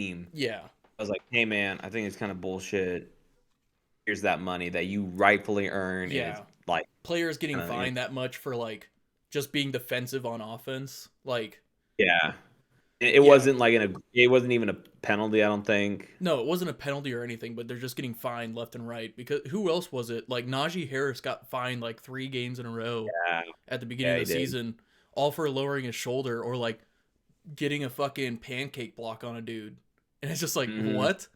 team. Yeah. I was like, hey man, I think it's kind of bullshit. Here's that money that you rightfully earn, and it's Yeah. like Players getting kind of fined that much for like just being defensive on offense. Like, yeah. It yeah. wasn't like it wasn't even a penalty. I don't think. No, it wasn't a penalty or anything, but they're just getting fined left and right because who else was it? Like Najee Harris got fined like 3 games in a row Yeah, at the beginning yeah, of he the did. season, all for lowering his shoulder or like getting a fucking pancake block on a dude. And it's just like, Hmm. what?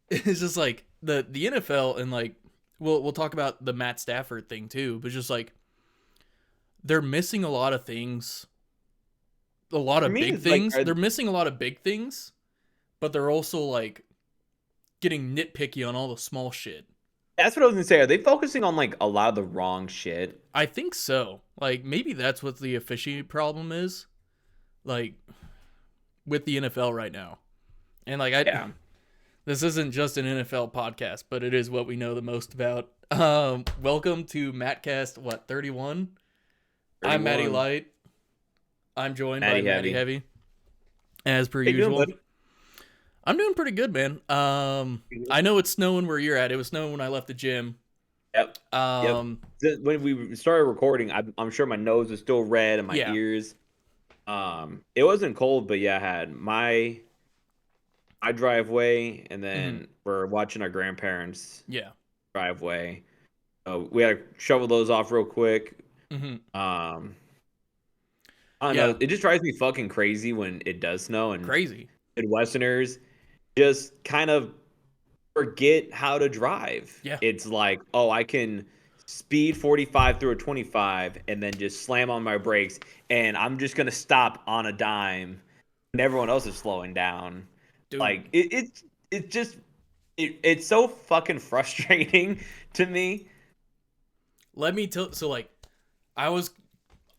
It's just like the NFL and like we'll talk about the Matt Stafford thing too, but just like they're missing a lot of things, a lot For of me, big it's like things. They're missing a lot of big things, but they're also like getting nitpicky on all the small shit. that's what I was gonna say. Are they focusing on like a lot of the wrong shit? I think so. Like maybe that's what the officiating problem is. Like with the NFL right now. And like I Yeah, this isn't just an NFL podcast, but it is what we know the most about. Welcome to MattCast, what, 31? I'm Matty 31. Light. I'm joined by Matty Matty Heavy. Heavy, as per Hey, doing, usual. buddy? I'm doing pretty good, man. I know it's snowing where you're at. It was snowing when I left the gym. Yep, yep. Um, When we started recording, I'm sure my nose was still red and my yeah. ears. It wasn't cold, but yeah, I had my driveway, and Hmm. then we're watching our grandparents' Yeah. driveway. We had to shovel those off real quick. Hmm. Um, I don't Yeah. know. It just drives me fucking crazy when it does snow, and Crazy. Midwesterners just kind of forget how to drive. Yeah. It's like, oh, I can speed 45 through a 25 and then just slam on my brakes, and I'm just gonna stop on a dime when everyone else is slowing down. Dude, Like it's just it's so fucking frustrating to me. let me tell so like I was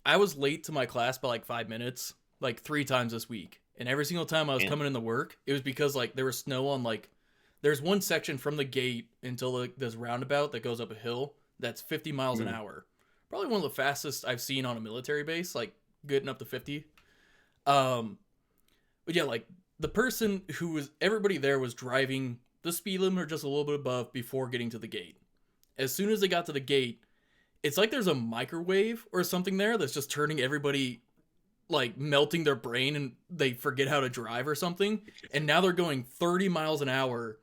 I was late to my class by like 5 minutes, like 3 times this week. And every single time I was And coming into work, it was because like there was snow on like there's one section from the gate until like this roundabout that goes up a hill that's 50 miles an mm, hour. Probably one of the fastest I've seen on a military base, like getting up to 50. Um, but yeah, like the person who was everybody there was driving the speed limit or just a little bit above before getting to the gate. As soon as they got to the gate, it's like there's a microwave or something there that's just turning everybody like melting their brain and they forget how to drive or something. And now they're going 30 miles an hour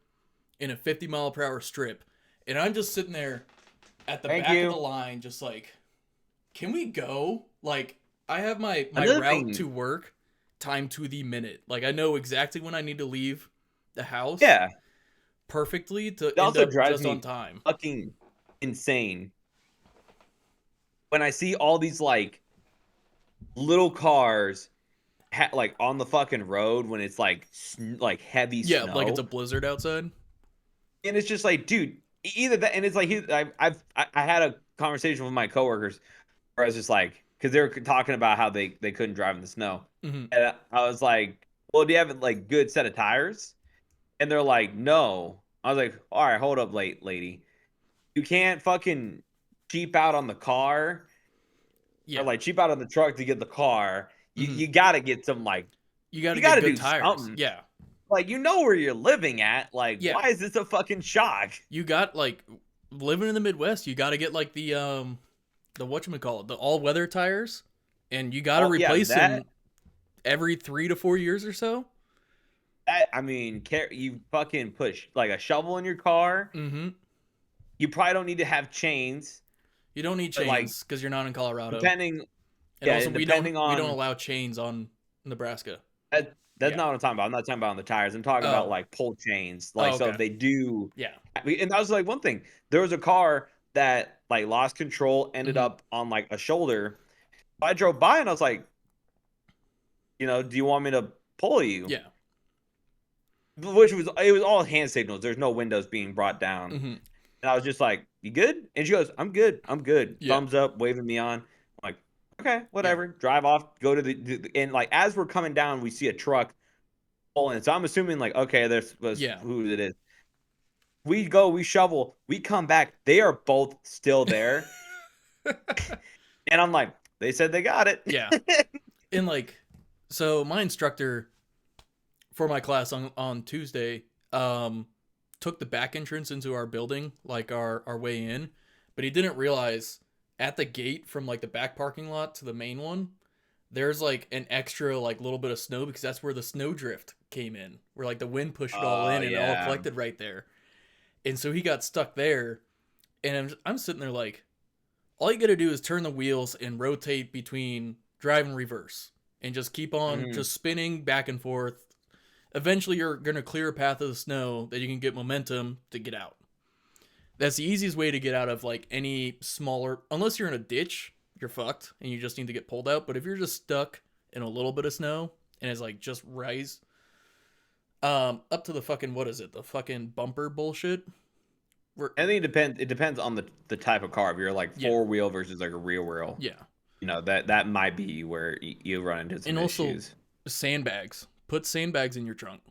in a 50-mile-per-hour strip. And I'm just sitting there at the thank back of the you. line, just like, can we go? Like, I have my Another route thing, to work timed to the minute. Like, I know exactly when I need to leave the house yeah, perfectly to it end also up drives just on me time. fucking insane when I see all these like little cars like on the fucking road when it's like like heavy Yeah, like it's a snow, blizzard outside. and it's just like, dude, either that, and it's like I had a conversation with my coworkers where I was just like, because they were talking about how they couldn't drive in the snow, Mm-hmm. and I was like, well, do you have like good set of tires? And they're like, no. I was like, all right, hold up, lady, you can't fucking cheap out on the car or Yeah. like cheap out on the truck to get the car. You Mm-hmm. you got to get some like You got to you got get to good do tires. something. Yeah. Like, you know where you're living at. Like, Yeah. why is this a fucking shock? You got like living in the Midwest, you got to get like the whatchamacallit, the all weather tires, and you got to Oh yeah, replace that them every 3 to 4 years or so. that I mean, you fucking push like a shovel in your car. Mm-hmm. You probably don't need to have chains, You don't need but like chains because you're not in Colorado, depending, and yeah, also and we depending don't on allow chains on Nebraska. that's Yeah. not what I'm talking about. I'm not talking about on the tires. I'm talking about Oh. like pull chains. Oh. Like, so Okay. if they do, Yeah. and that was like one thing. There was a car that like lost control, ended Mm-hmm. up on like a shoulder. I drove by and I was like, do you want me to pull you? Yeah. Which was it was all hand signals. There's no windows being brought down. Mm-hmm. And I was just like, "You good?" And she goes, "I'm good. I'm good." Yeah. Thumbs up, waving me on. I'm like, "Okay, Yeah. whatever." Drive off. Go to and like as we're coming down, we see a truck pulling. So I'm assuming like, okay, this was Yeah. who it is. We go, we shovel, we come back. They are both still there, and I'm like, they said they got it. Yeah. And like, so my instructor for my class on Tuesday, took the back entrance into our building, like our way in, but he didn't realize at the gate from like the back parking lot to the main one, there's like an extra like little bit of snow because that's where the snowdrift came in, where like the wind pushed it all Oh in and it all yeah. collected right there. And so he got stuck there, and I'm sitting there like, all you got to do is turn the wheels and rotate between drive and reverse and just keep on Mhm. just spinning back and forth. Eventually you're going to clear a path of the snow that you can get momentum to get out. That's the easiest way to get out of like any smaller, unless you're in a ditch, you're fucked and you just need to get pulled out. But if you're just stuck in a little bit of snow and it's like just rise up to the fucking, what is it? The fucking bumper bullshit. We're, I think it depends. It depends on the type of car. If you're like yeah, four wheel versus like a rear wheel, yeah. that might be where you run into And some also issues. sandbags. Put sandbags in your trunk.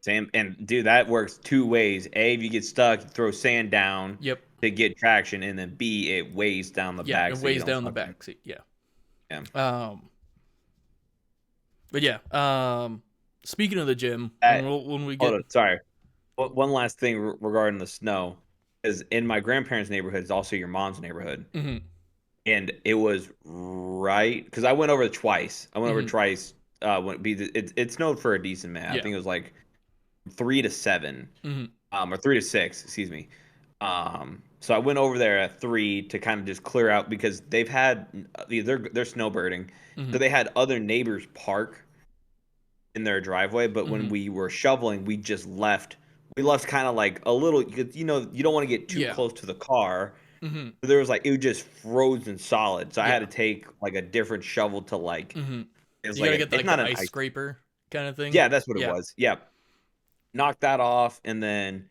Sand and dude, that works two ways. A, if you get stuck, you throw sand down Yep. to get traction, and then B, it weighs down the Yeah, back it so you weighs don't down the fucking back seat. Yeah. yeah. But yeah. Speaking of the gym, That, when we hold get on, sorry. One last thing regarding the snow is in my grandparents' neighborhood is also your mom's neighborhood, mhm, and it was right because I went over twice. I went over mhm, twice. When it snowed for a decent amount. I yeah. think it was like 3 to 7, Mhm, or 3 to 6, excuse me. So I went over there at 3 to kind of just clear out because they've had they're snowbirding, so mhm, they had other neighbors park in their driveway. But when mhm, we were shoveling, we just left. We left kind of like a little, you don't want to get too yeah. close to the car. Mhm, So there was like it was just frozen solid. So I had to yeah. take like a different shovel to like Mhm. it's You like gotta get it's like not the an ice ice. scraper kind of thing. Yeah, that's what it Yeah. was. Yeah, knock that off, and then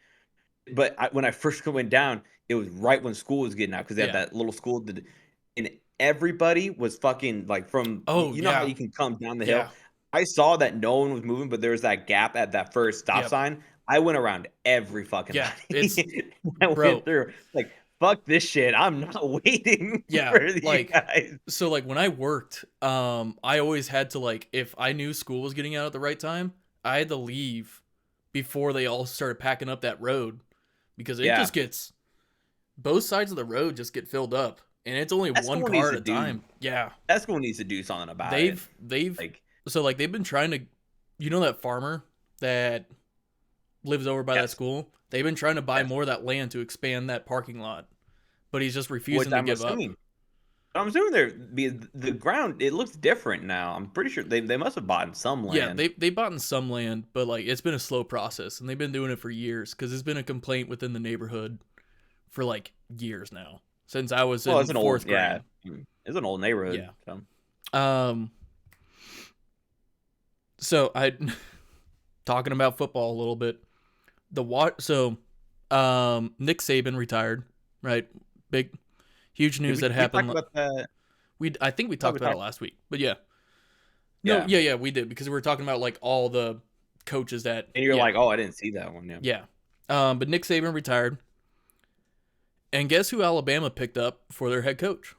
but when I first went down, it was right when school was getting out because they had Yeah. that little school, and everybody was fucking like from Oh you know how yeah. you can come down the hill. Yeah. I saw that no one was moving, but there was that gap at that first stop Yep. sign. I went around every fucking Yeah. It's body. I went bro. through like fuck this shit. I'm not waiting Yeah. for you Like guys. so like when I worked, I always had to like if I knew school was getting out at the right time, I had to leave before they all started packing up that road because it Yeah, just gets both sides of the road just get filled up and it's only that one school needs car to at a do. time. Yeah. That school needs to do something about it. They've Like so like they've been trying to that farmer that lives over by that yes, school. They've been trying to buy yes. more of that land to expand that parking lot, but he's just Which refusing to I'm give up. assuming. I'm assuming the ground it looks different now. I'm pretty sure they must have bought some Yeah, land. they bought in some land, but like it's been a slow process and they've been doing it for years cuz it's been a complaint within the neighborhood for like years now since I was Well, in it's an old 4th yeah, grade. it's an old neighborhood. Yeah. So Um so I talking about football a little bit. Nick Saban retired, right? Big huge did news that we talk happened. about that? I think we I thought talked we about it talked. last week. But yeah. No, Yeah, yeah, we did because we were talking about like all the coaches that and you're yeah, like, oh, I didn't see that one. Yeah, yeah. But Nick Saban retired. And guess who Alabama picked up for their head coach?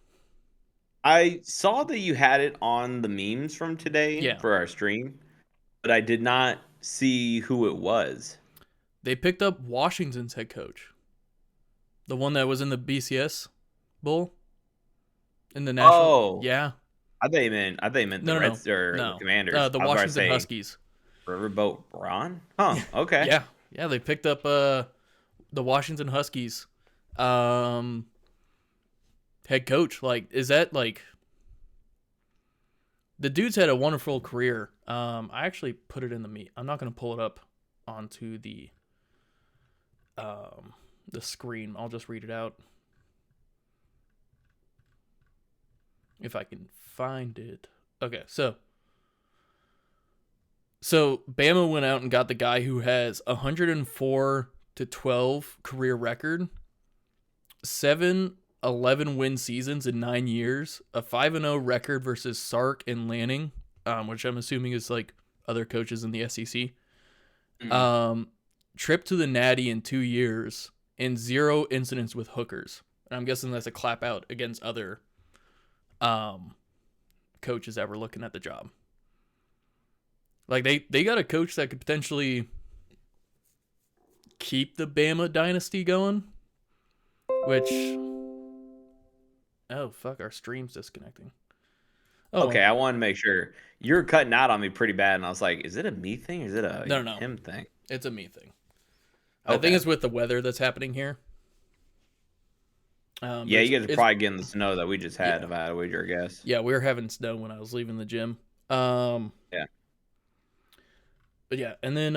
I saw that you had it on the memes from today Yeah. for our stream, but I did not see who it was. They picked up Washington's head coach. The one that was in the BCS Bowl in the national. Oh, Yeah. I thought you meant the No, no, no. Reds or the No. Commanders. The I was about to Washington say Huskies. Riverboat Braun. Huh. Yeah. Okay. Yeah. Yeah, they picked up the Washington Huskies um head coach. Like is that like the dude's had a wonderful career. I actually put it in the meet. I'm not going to pull it up onto the screen. I'll just read it out if I can find it. Okay, so Bama went out and got the guy who has 104-12 career record, 7-11 win seasons in 9 years, a 5-0 record versus Sark and Lanning, which I'm assuming is like other coaches in the SEC. Mm. Um, trip to the Natty in 2 years, and 0 incidents with hookers. And I'm guessing that's a clap out against other coaches that were looking at the job. Like they got a coach that could potentially keep the Bama dynasty going, which oh fuck, our stream's disconnecting. Oh well. Okay, I wanted to make sure. You're cutting out on me pretty bad, and I was like, is it a me thing or is it a No, no, him thing? it's a me thing. I think Okay. it's with the weather that's happening here. But Yeah, you guys are it's probably getting the snow that we just had, yeah, if I had a wager, I guess. yeah. We were having snow when I was leaving the gym. Um, Yeah. but yeah, and then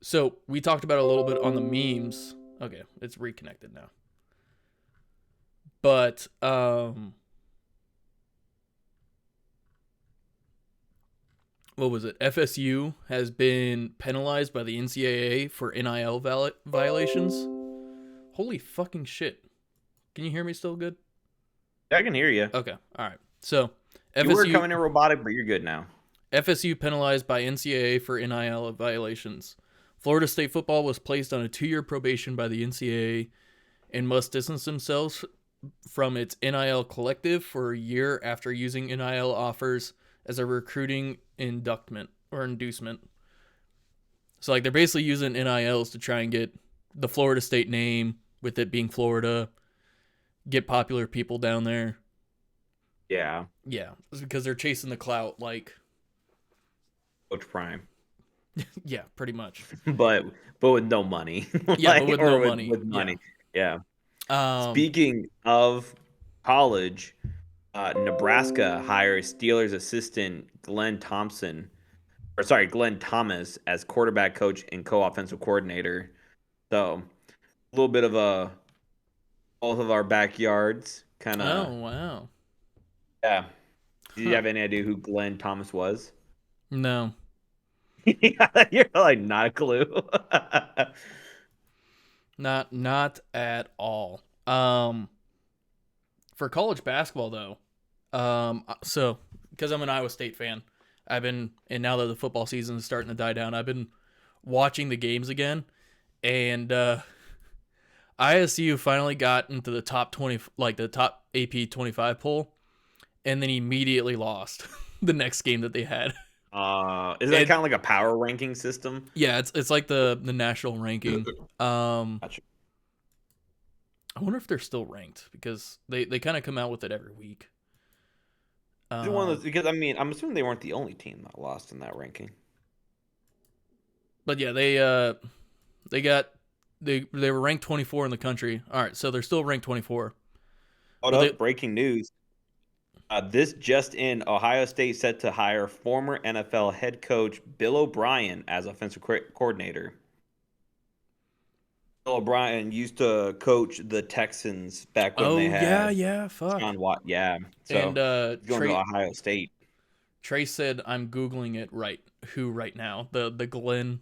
so we talked about a little bit on the memes. Okay, it's reconnected now. But what was it? FSU has been penalized by the NCAA for NIL violations. Holy fucking shit! Can you hear me still good? Yeah, I can hear you. Okay, all right. So You were FSU coming in robotic, but you're good now. FSU penalized by NCAA for NIL violations. Florida State football was placed on a 2-year probation by the NCAA and must distance themselves from its NIL collective for a year after using NIL offers as a recruiting inducement or inducement. So like they're basically using NILs to try and get the Florida State name with it being Florida, get popular people down there. Yeah. Yeah, it's because they're chasing the clout like Coach Prime. yeah, pretty much. but with no money. Yeah, but with or no with, money. with money. Yeah. Um Speaking of college, Nebraska hires Steelers assistant Glenn Thomas as quarterback coach and co-offensive coordinator. So a little bit of a both of our backyards kind of. oh wow. Yeah. Did you Huh. have any idea who Glenn Thomas was? No. You're like not a clue. Not at all. For college basketball though. So because I'm an Iowa State fan, and now that the football season is starting to die down, I've been watching the games again, and ISU finally got into the top 20, like the top AP 25 poll, and then immediately lost the next game that they had. Is that And kind of like a power ranking system? yeah, it's like the national ranking. Gotcha. I wonder if they're still ranked because they kind of come out with it every week. Is it one of those, because I mean, I'm assuming they weren't the only team that lost in that ranking. But yeah, they got they were ranked 24 in the country. All right, so they're still ranked 24. Hold But they up, breaking news. This just in: Ohio State set to hire former NFL head coach Bill O'Brien as offensive coordinator. Bill O'Brien used to coach the Texans back when they oh yeah, had yeah, fuck. John Watt. Yeah, And so he's going to Ohio State. Trey said I'm googling it right now. The Glenn.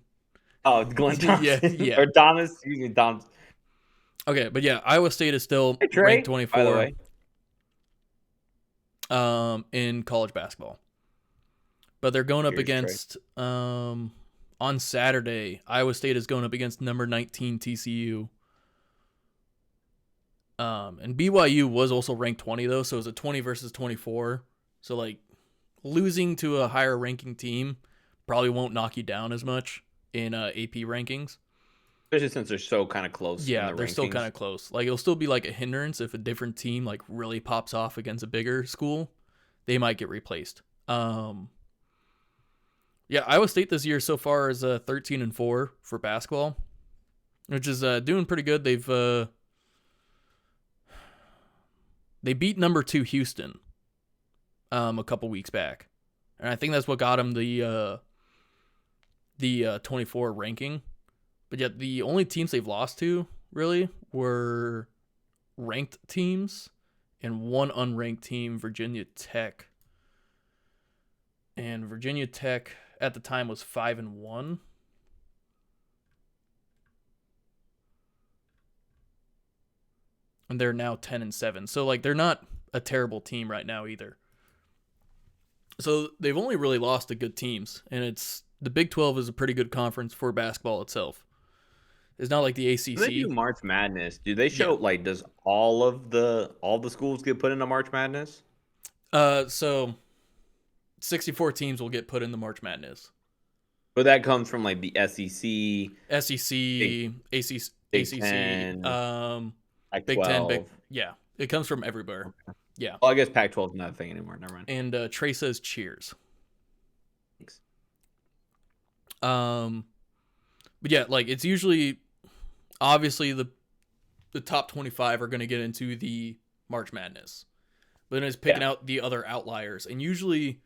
Oh, Glenn Yeah, Thompson yeah. or Thomas. Excuse me, Thomas. Okay, but yeah, Iowa State is still Hey, Trey. ranked By the 24 way, in college basketball. But they're going up here's Trey. against on Saturday, Iowa State is going up against number 19 TCU. And BYU was also ranked 20 though, so it was a 20 versus 24. So like losing to a higher ranking team probably won't knock you down as much in AP rankings. Especially since they're so kind of close. Yeah, in the they're still rankings. kind of close. Like it'll still be like a hindrance if a different team like really pops off against a bigger school, they might get replaced. Yeah, Iowa State this year so far is 13-4 for basketball, which is doing pretty good. They beat number 2 Houston a couple weeks back, and I think that's what got them the 24 ranking. But yet the only teams they've lost to really were ranked teams and one unranked team, Virginia Tech. And Virginia Tech at the time was 5-1. And they're now 10-7. So like they're not a terrible team right now either. So they've only really lost to good teams, and it's the Big 12 is a pretty good conference for basketball itself. It's not like the ACC. When they do March Madness, do they show like does all the schools get put into March Madness? So 64 teams will get put in the March Madness. But that comes from like the SEC, Big, SEC, Big ACC, 10, Pac Big 10, big 12. yeah. It comes from everywhere. Yeah. Well, I guess Pac 12 is not a thing anymore. Never mind. And Trey says cheers. Thanks. But yeah, like it's usually obviously the top 25 are going to get into the March Madness. But then it's picking out the other outliers. And usually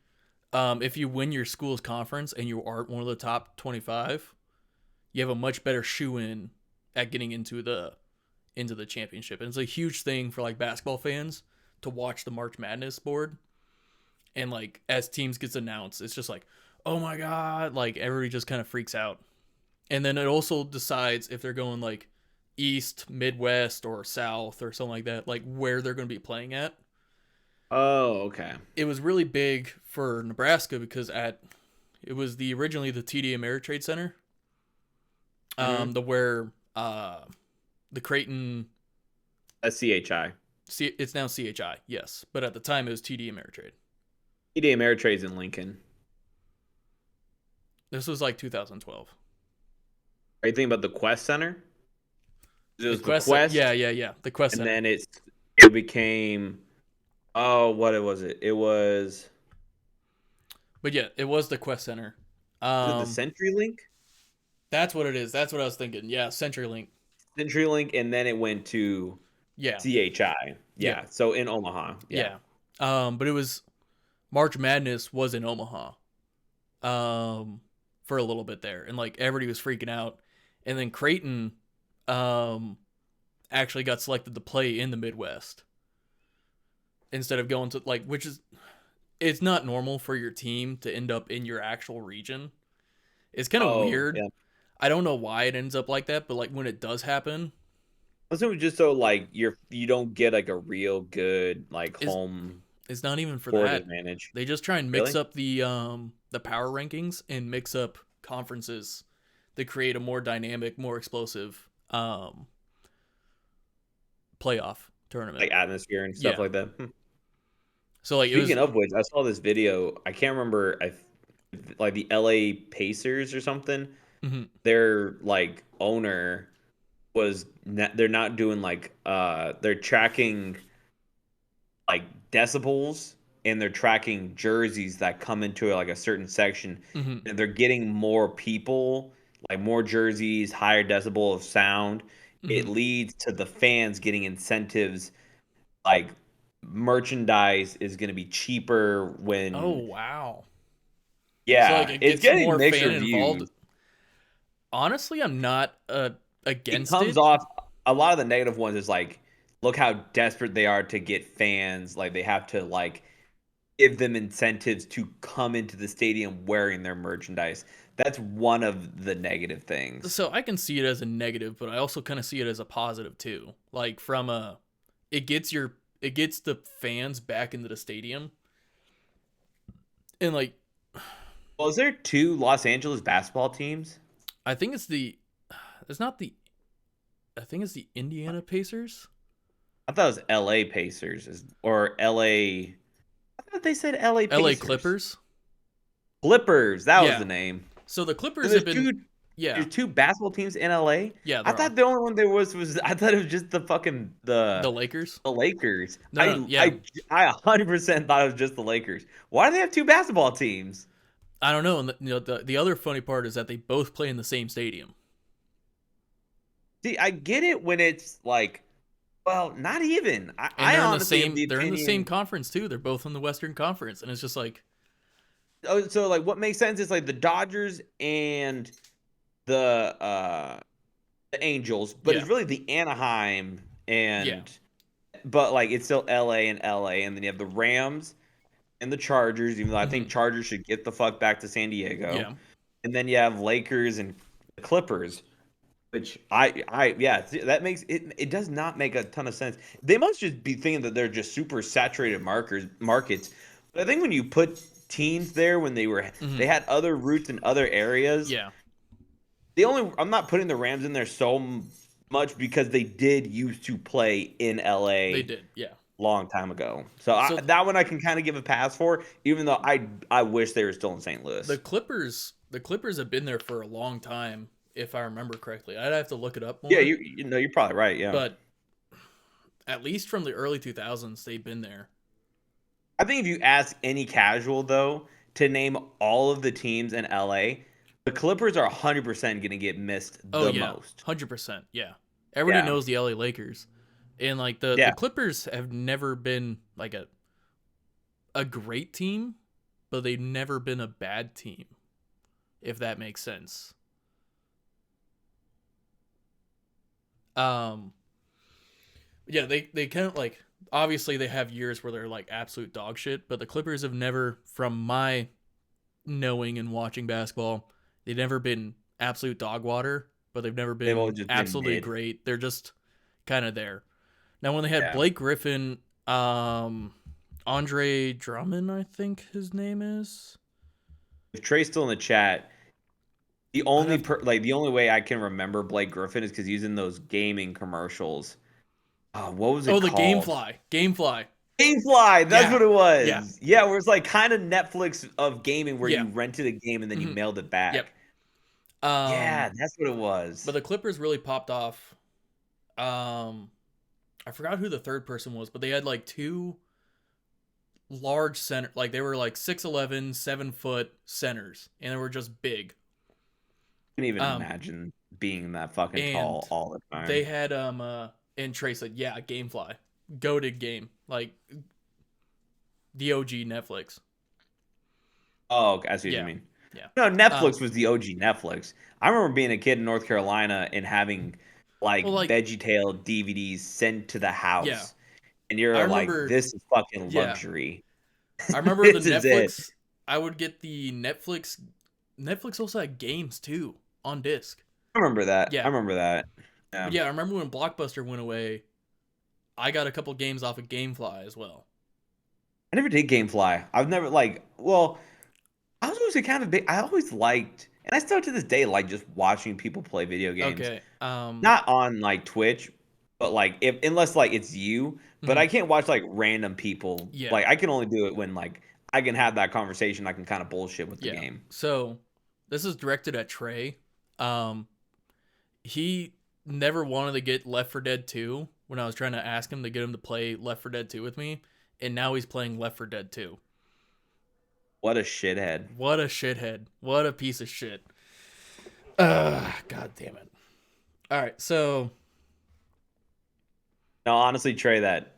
if you win your school's conference and you aren't one of the top 25, you have a much better shoe-in at getting into the championship. And it's a huge thing for like basketball fans to watch the March Madness board. And like as teams gets announced, it's just like, oh my God, like everybody just kind of freaks out. And then it also decides if they're going like East, Midwest, or South or something like that, like where they're going to be playing at. Oh, okay. It was really big for Nebraska because it was originally the TD Ameritrade Center, the Creighton. A CHI. It's now CHI, yes, but at the time it was TD Ameritrade. TD Ameritrade's in Lincoln. This was like 2012. Are you thinking about the Quest Center? It was the Quest. Yeah. The Quest and Center. then it became. Oh, what was it? It was. But yeah, it was the Quest Center. Was it the CenturyLink? That's what it is. That's what I was thinking. Yeah, CenturyLink. CenturyLink, and then it went to CHI. Yeah. So in Omaha. Yeah. But it was March Madness was in Omaha. For a little bit there, and like everybody was freaking out, and then Creighton actually got selected to play in the Midwest instead of going to like, which is, it's not normal for your team to end up in your actual region. It's kind of weird. Yeah. I don't know why it ends up like that, but like when it does happen, also just so like you don't get like a real good like home. It's not even for that advantage. They just try and mix up the power rankings and mix up conferences to create a more dynamic, more explosive playoff tournament, like atmosphere and stuff like that. So like, speaking of which, I saw this video. I can't remember. Like the LA Pacers or something. Mm-hmm. Their like owner was they're not doing like they're tracking like decibels, and they're tracking jerseys that come into like a certain section, mm-hmm. and they're getting more people, like more jerseys, higher decibel of sound. Mm-hmm. It leads to the fans getting incentives, like merchandise is going to be cheaper when. Oh wow! Yeah, so like it's getting more mixed fan reviews. Involved. Honestly, I'm not against it. Comes off a lot of the negative ones is like, look how desperate they are to get fans. Like they have to like give them incentives to come into the stadium wearing their merchandise. That's one of the negative things. So I can see it as a negative, but I also kind of see it as a positive too. Like it gets the fans back into the stadium. And like, well, is there 2 Los Angeles basketball teams? I think it's the Indiana Pacers. I thought it was LA Pacers or LA. I thought they said LA Pacers. LA Clippers. Clippers, that was the name. So the Clippers have been there's 2 basketball teams in LA. Yeah, I thought the only one there was I thought it was just the fucking the Lakers. The Lakers. No, I 100% thought it was just the Lakers. Why do they have 2 basketball teams? I don't know. And the other funny part is that they both play in the same stadium. See, I get it when it's like, well, not even. They're in the same conference too. They're both in the Western Conference, and it's just like, oh, so like what makes sense is like the Dodgers and the Angels, but it's really the Anaheim but like it's still LA, and then you have the Rams and the Chargers, even though I think Chargers should get the fuck back to San Diego. Yeah. And then you have Lakers and the Clippers, which that makes it does not make a ton of sense. They must just be thinking that they're just super saturated markets. But I think when you put teams there when they had other roots in other areas. Yeah. I'm not putting the Rams in there so much because they did used to play in LA. They did, yeah. long time ago. So So that one I can kind of give a pass for, even though I wish they were still in St. the Louis. Clippers have been there for a long time, if I remember correctly. I'd have to look it up Yeah, more, you know you're probably right. Yeah, but at least from the early 2000s, they've been there. I think if you ask any casual though to name all of the teams in LA, the Clippers are 100% going to get missed Oh the yeah, most. 100%. Yeah, everybody Yeah, knows the LA Lakers, and like the yeah. Clippers have never been like a great team, but they've never been a bad team, if that makes sense. Um, yeah, they kind of like, obviously they have years where they're like absolute dog shit, but the Clippers have never, from my knowing and watching basketball, they've never been absolute dog water, but they've never They've always been just been absolutely mid. great. They're just kind of there. Now when they had Yeah. Blake Griffin, Andre Drummond, I think his name is. If Trey's still in the chat, I'd have to, the only way I can remember Blake Griffin is because he's in those gaming commercials. What was oh, it the called? Gamefly. Gamefly, that's Yeah, what it yeah, was. Yeah, where it's like kind of Netflix of gaming where yeah. you rented a game and then you Hmm. mailed it Yep. back. Um, Yeah, that's what it but was. the Clippers really popped off. Um, I forgot who the third person was, but they had like two large center, like they were like 6'11", 7 foot centers, and they were just big. I can even Um, imagine being that fucking and tall all the they time. had and Trey said, yeah, Gamefly, goated game, like the OG Netflix. Oh, okay, I see what you Yeah, mean. yeah. No, Um, Netflix was the OG Netflix. I remember being a kid in North Carolina and having well, like like VeggieTale DVDs sent to the yeah, house, and I you're like, remember. "This is fucking Yeah, luxury. I remember the This is it." Netflix. I would get the Netflix. Netflix also had games too on disc. I remember that. I Yeah, remember that. but Yeah. yeah, I remember when Blockbuster went away. I got a couple games off of GameFly as well. I never did GameFly. I've never like. Well, I was always a kind of big. I always liked, and I still to this day like just watching people play video games. Okay. Not on like Twitch, but like if unless like it's you. But Mhm. I can't watch like random people. Yeah. Like I can only do it when like I can have that conversation. I can kind of bullshit with the Yeah. game. So this is directed at Trey. Um, he never wanted to get Left 4 Dead 2 when I was trying to ask him to get him to play Left 4 Dead 2 with me, and now he's playing Left 4 Dead 2. What a shithead. What a shithead. What a piece of shit. God damn it. All right, so No, honestly, Trey, that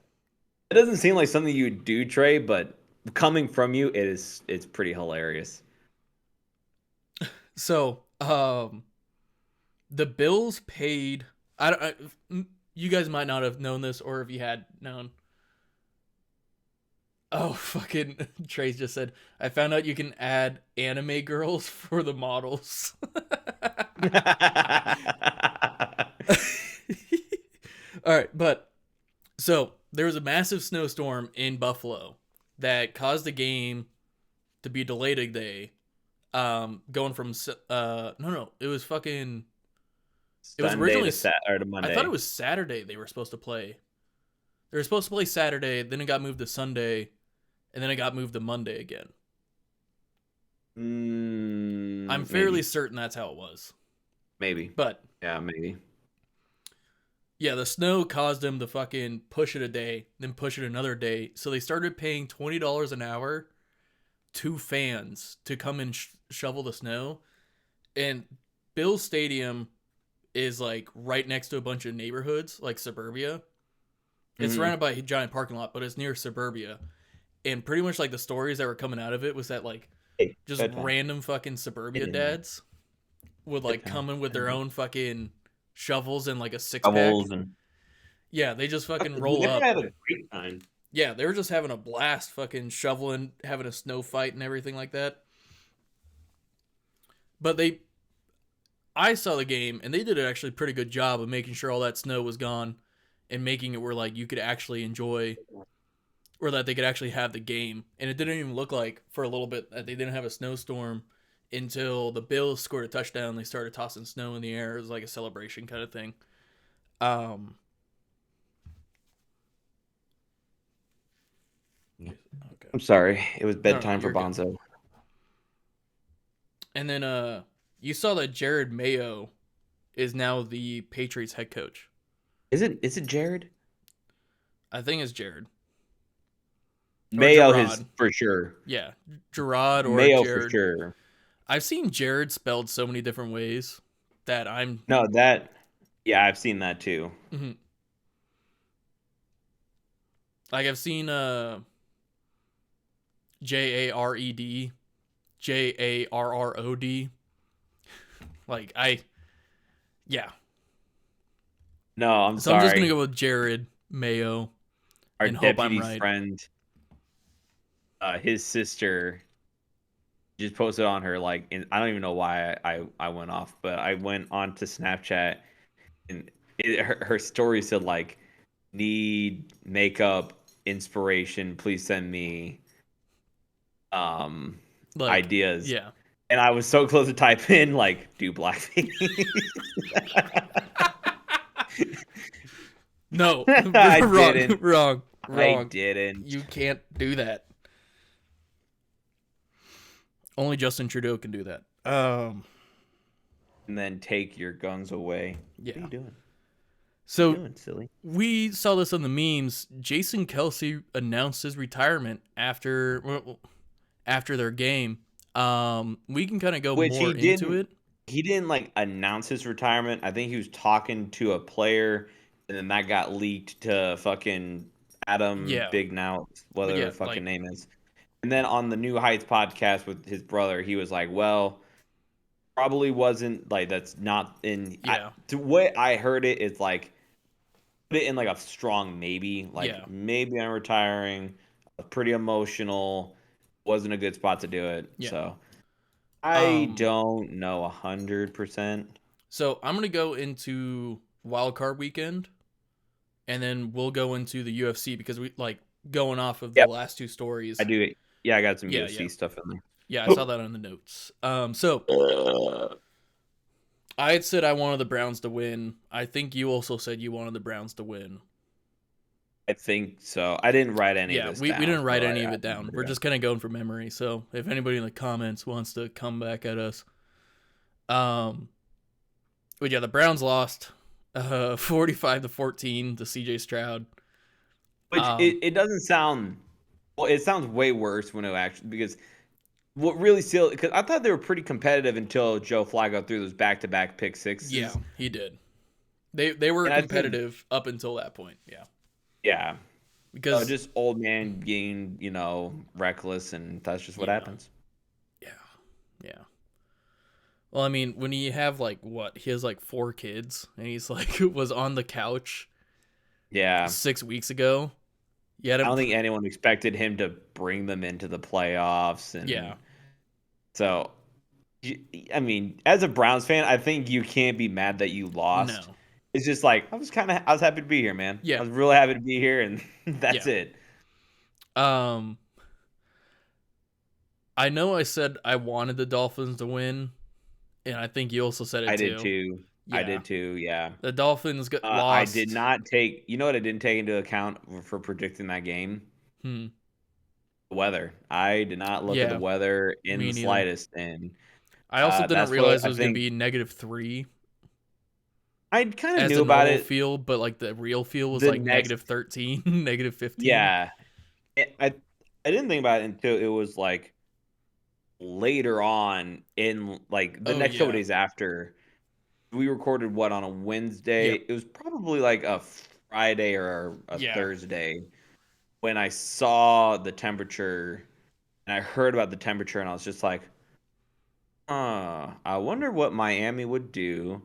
it doesn't seem like something you would do, Trey. But coming from you, it's pretty hilarious. so the Bills paid. I don't. You guys might not have known this, or if you had known. Oh, fucking Trey just said, I found out you can add anime girls for the models. All right, but so there was a massive snowstorm in Buffalo that caused the game to be delayed a day. Going from no, it was fucking. It was Sunday originally. to Sat or to I thought it Monday. was Saturday they were supposed to play. They were supposed to play Saturday, then it got moved to Sunday, and then it got moved to Monday again. I'm fairly Maybe, certain that's how it was. maybe, But yeah, maybe. yeah, the snow caused them to fucking push it a day, then push it another day. So they started paying $20 an hour to fans to come and shovel the snow. And Bill's Stadium is like right next to a bunch of neighborhoods, like suburbia. It's Hmm. surrounded by a giant parking lot, but it's near suburbia. And pretty much like the stories that were coming out of it was that like Hey, just bedtime. random fucking suburbia Bedtime. dads would like Bedtime. come in with their Bedtime. own fucking shovels and like a six pack. Shovels and Yeah, they just fucking dude, roll they probably up. have a great time. Yeah, they were just having a blast, fucking shoveling, having a snow fight and everything like that. But I saw the game and they did an actually pretty good job of making sure all that snow was gone and making it where like you could actually enjoy, or that they could actually have the game. And it didn't even look like for a little bit that they didn't have a snowstorm until the Bills scored a touchdown. They started tossing snow in the air. It was like a celebration kind of thing. Um, Okay. I'm sorry. It was No, bedtime for you're good. Bonzo. And then you saw that Jared Mayo is now the Patriots head coach. Is it Jared? I think it's Jared or Mayo is Gerard. for sure. Yeah, Gerard or Mayo for Jared. sure. I've seen Jared spelled so many different ways that I'm. No, that yeah, I've seen that too. Mhm. Like I've seen Jared, Jarrod. Like yeah. No, I'm So I'm just gonna sorry. go with Jared Mayo Our and hope I'm deputy right. friend, his sister just posted on her I don't even know why I went off, but I went on to Snapchat and her story said like need makeup inspiration, please send me um Like ideas. yeah. And I was so close to type in like do blackface. No, I wrong, didn't. wrong, I wrong. didn't. You can't do that. Only Justin Trudeau can do that. And then take your guns away. What are Yeah. you doing? What are you So doing, silly? we saw this on the memes. Jason Kelsey announced his retirement after their game. We can kind of go Which more into it. he didn't like announce his retirement. I think he was talking to a player and then that got leaked to fucking Adam Yeah, Big Now, but whatever yeah, the fucking like name is. And then on the New Heights podcast with his brother, he was like, "Well, probably wasn't like that's not in yeah, to what I heard it is like put it in like a strong maybe, yeah, like maybe I'm retiring. Pretty emotional. Wasn't a good spot to do it. yeah. So I Um, don't know 100%. so I'm gonna go into wild card weekend, and then we'll go into the UFC because we like going off of the Yep, last two I stories. do. Yeah, I got some Yeah, yeah, UFC stuff in yeah. I there. saw that on the notes. So Uh, I had said I wanted the Browns to win. I think you also said you wanted the Browns to win. I think so. I didn't write any of Yeah, this we down, didn't write so any of I it down. remember We're that. just kind of going from memory. So if anybody in the comments wants to come back at us, um, but yeah, the Browns lost, 45-14 to CJ Stroud. Which Um, it doesn't sound well. It sounds way worse when it actually because what really sealed because I thought they were pretty competitive until Joe Flacco threw those back-to-back pick yeah, sixes, he did. They were and I think competitive up until that point. Yeah, yeah, because just old man being reckless, and that's just what yeah, happens. yeah, yeah. Well, I mean, when you have like what he has like four kids, and he's like was on the couch Yeah, 6 weeks ago. You had I him. don't think anyone expected him to bring them into the playoffs, Yeah, and so I mean, as a Browns fan, I think you can't be mad that you lost. no, It's just like I was happy to be here, man. I yeah, was really happy to be here, and that's yeah. it. Um, I know I said I wanted the Dolphins to win, and I think you also said it I did too. too. I Yeah, did too. Yeah. the Dolphins got I did lost. not take. You know what I didn't take into account for predicting that game? Hmm. The weather. I did not look at the Yeah, weather in me the neither. slightest, and I also didn't that's what realize it I was gonna think. be -3 I kind of as knew the about normal it. field, but like the real field was The like next, -13, -15. yeah, I didn't think about it until it was like later on in like the Oh next couple yeah, days after we recorded what on a Wednesday. yep, It was probably like a Friday or a yeah. Thursday when I saw the temperature and I heard about the temperature and I was just like, I wonder what Miami would do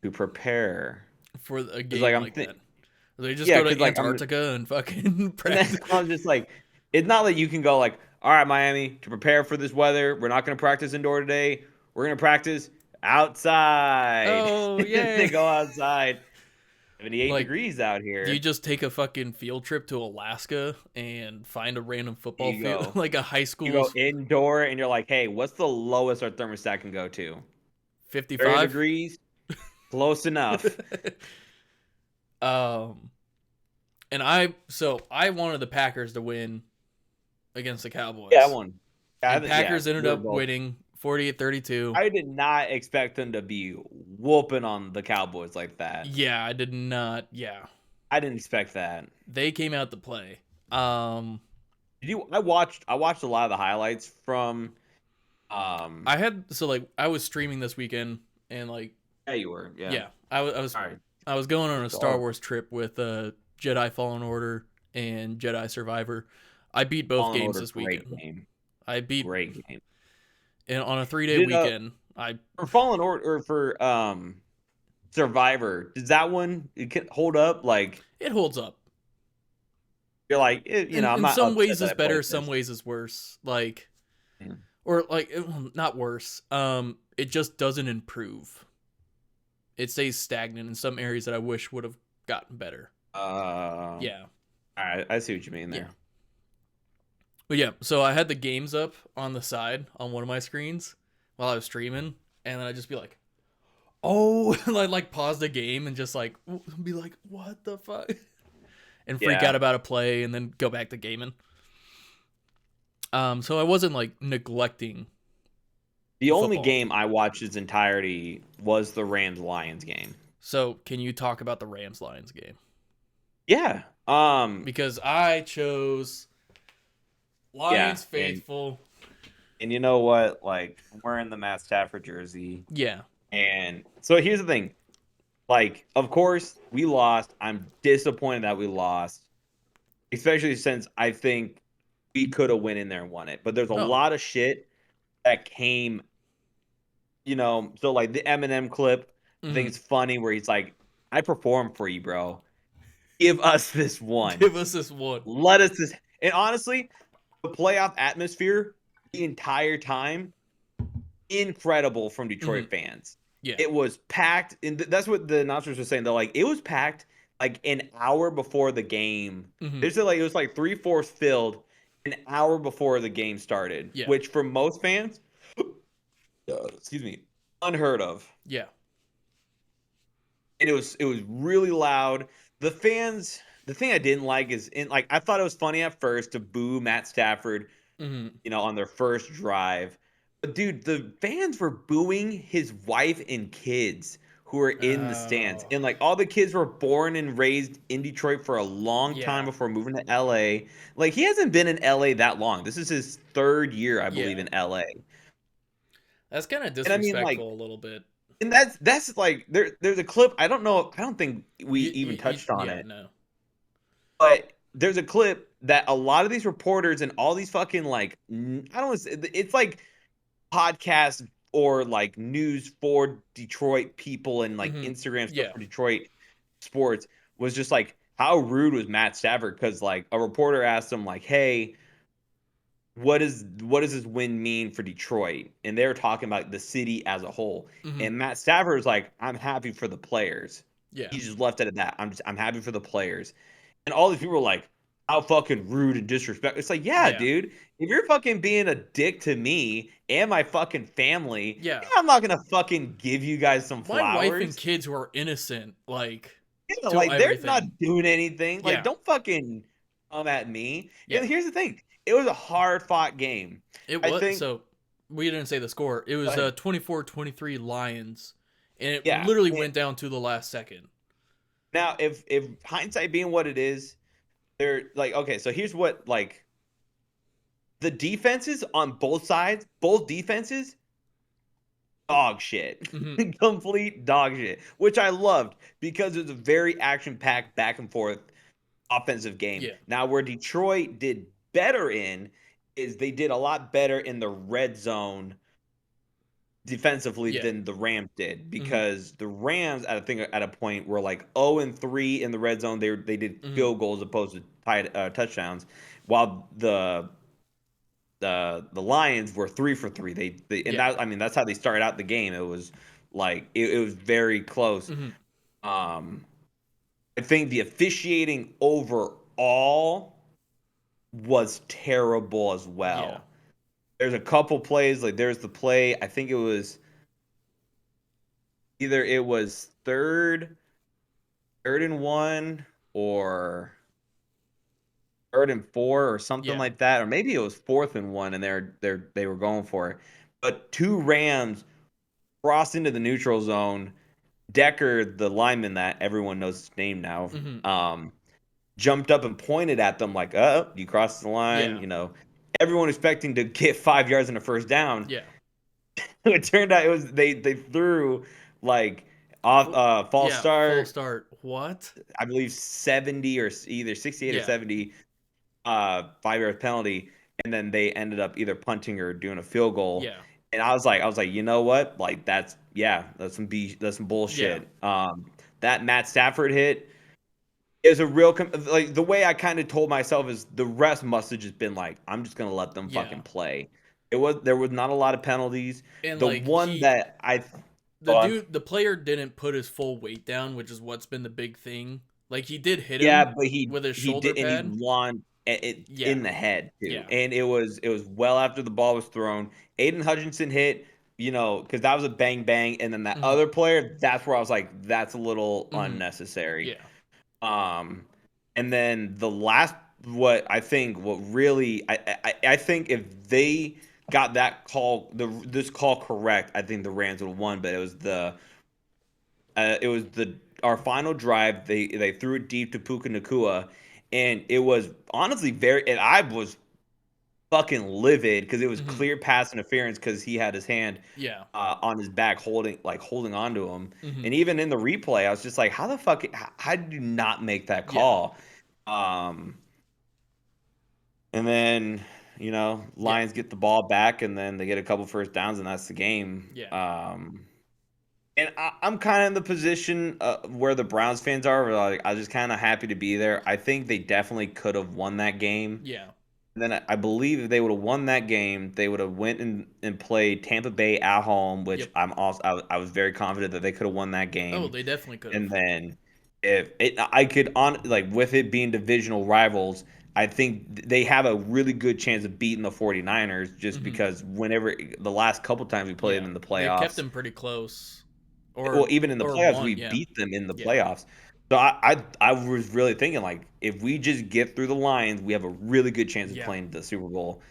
to prepare. For a It's like game like that, they just yeah, go to because like Antarctica and fucking and then practice. I was just like, it's not like you can go like, all right, Miami, to prepare for this weather, we're not going to practice indoor today. We're going to practice outside. Oh They yay! go outside. 78 Like degrees out you here. just take a fucking field trip to Alaska and find a random football You field, go. like a high You go school's indoor and you're like, hey, what's the lowest our thermostat can go to? 30 55. degrees? Close enough. um, and I wanted the Packers to win against the Yeah, I Cowboys. won. And Yeah, Packers ended we were up both. winning 48-32. I did not expect them to be whooping on the Cowboys like that. Yeah, I did not. Yeah, I didn't expect that. they came out to play. Um, Did you? I watched a lot of the highlights from. Um, I had so like I was streaming this weekend, and like yeah, you were. Yeah. yeah, I was All right. I was going on a Star Dog. Wars trip with Jedi Fallen Order and Jedi Survivor. I beat both Fallen games Order, this great weekend. game. I beat Great game. and on a 3 day Did weekend. I for Fallen Order or for Survivor? Does that one it can hold up? Like It holds up. you're like, I'm In not some upset ways that is I better, played some this. ways is worse. Like Yeah. or like not worse. It just doesn't improve. It stays stagnant in some areas that I wish would have gotten better. Yeah. All right, I see what you mean Yeah. there. But yeah, so I had the games up on the side on one of my screens while I was streaming, and then I'd just be like, "Oh," and I'd like pause the game and just like be like, "What the fuck?" and freak out Yeah. about a play, and then go back to gaming. So I wasn't like neglecting The only football. game I watched its entirety was the Rams Lions game. So can you talk about the Rams Lions game? Yeah. Because I chose Yeah, Lions faithful. and you know what? Like I'm wearing the Matt Stafford jersey, Yeah. and so here's the thing. Like, of course, we lost. I'm disappointed that we lost, especially since I think we could have went in there and won it. But there's a Oh. lot of shit that came, so like the Eminem clip, I think Mm-hmm. it's funny where he's like, I performed for you, bro. Give us this one. Give us this one. Let us this. And honestly, the playoff atmosphere the entire time, incredible from Mm-hmm. Detroit fans. Yeah. It was packed, and that's what the announcers were saying. They're like, it was packed like an hour before the game. Mm-hmm. They said like it was like 3/4 filled an hour before the game started, Yeah. which for most fans, excuse me, unheard of. Yeah. And it was really loud. The fans, the thing I didn't like is in like I thought it was funny at first to boo Matt Stafford, Mm-hmm. on their first drive. But dude, the fans were booing his wife and kids who were in the stands. Oh. And like all the kids were born and raised in Detroit for a long time Yeah. before moving to LA. Like he hasn't been in LA that long. This is his third year, I believe, Yeah. in LA. That's kind of And I mean like disrespectful a little bit. and that's like there's a clip, I don't think we even touched on Yeah, it. no. But there's a clip that a lot of these reporters and all these fucking like I don't know, it's like podcast or like news for Detroit people and like Mm-hmm. Instagram stuff Yeah. for Detroit sports was just like how rude was Matt Stafford because like a reporter asked him like, hey, what does this win mean for Detroit? And they were talking about the city as a whole. Mm-hmm. And Matt Stafford was like, I'm happy for the players. Yeah. He just left it at that. I'm happy for the players. And all these people were like, how fucking rude and disrespectful. It's like, yeah, Yeah. dude, if you're fucking being a dick to me and my fucking family, Yeah. yeah, I'm not gonna fucking give you guys some My wife and flowers. kids who are innocent, like, Yeah, to like they're not everything. doing anything. Like, Yeah. don't fucking come at me. Yeah. And here's the thing: it was a hard fought game. It I was think. so we didn't say the score. It Go was ahead. 24-23 Lions. And it Yeah. literally went down to the last second. Now, if hindsight being what it is, they're like, okay, so here's what like the defenses on both sides, both defenses, dog shit, Mm-hmm. complete dog shit, which I loved because it was a very action packed back and forth offensive game. Yeah. Now, where Detroit did better in is they did a lot better in the red zone defensively Yeah. than the Rams did Mm-hmm. because the Rams at a point were like 0-3 in the red zone. They did Mm-hmm. field goals opposed to touchdowns, while the Lions were 3 for 3. They and Yeah. that I mean that's how they started out the game. It was like it was very close. Mm-hmm. Um, I think the officiating overall was terrible as Yeah. well. There's a couple plays like there's the play. I think it was either it was third and one, or third and 4 or something Yeah. like that, or maybe it was fourth and 1, and they were going for it. But 2 Rams crossed into the neutral zone. Decker, the lineman that everyone knows his name now, Hmm. jumped up and pointed at them like, "Oh, you crossed the line." Yeah. Everyone expecting to get 5 yards in a first down. Yeah. It turned out it was they threw like off false Yeah. False start. start. What? I believe 70 or either 68 or Yeah. 70 5 yard penalty, and then they ended up either punting or doing a field goal. Yeah. And I was like, you know what? Like that's some Yeah. bullshit. That Matt Stafford hit is a real like the way I kind of told myself is the rest must have just been like, I'm just gonna let them fucking Yeah. play. There was not a lot of penalties. And The like one that I the go on. dude, the player didn't put his full weight down, which is what's been the big thing. Like he did hit Yeah, him but with his he shoulder did, and he pad. launched it Yeah. in the head too, Yeah. and it was well after the ball was thrown. Aiden Hutchinson hit, because that was a bang bang, and then that Hmm. other player, that's where I was like, that's a little Hmm. unnecessary. Yeah. Um, and then the last, what really, I think if they got this call correct, I think the Rams would have won. But it was the our final drive. They threw it deep to Puka Nakua, and it was honestly very. And I was fucking livid because it was Hmm. clear pass interference because he had his hand Yeah. on his back holding on to him. Hmm. And even in the replay, I was just like, how the fuck? How did you not make that Yeah. call? Um, and then Yeah. Lions get the ball back, and then they get a couple first downs, and that's the game. Yeah. And I'm kind of in the position where the Browns fans are. Where like, I was just kind of happy to be there. I think they definitely could have won that game. Yeah. And then I believe if they would have won that game, they would have went and played Tampa Bay at home, which Yep. I was very confident that they could have won that Oh, game. they definitely could And have. then if it, I could on like with it being divisional rivals, I think they have a really good chance of beating the 49ers just Hmm. because whenever the last couple times we played them Yeah. in the They've kept playoffs, him pretty close, well, or even in the playoffs, one. we Yeah. beat them in the Yeah. playoffs. So I was really thinking like if we just get through the Lions, we have a really good chance of Yeah. playing the Super Bowl.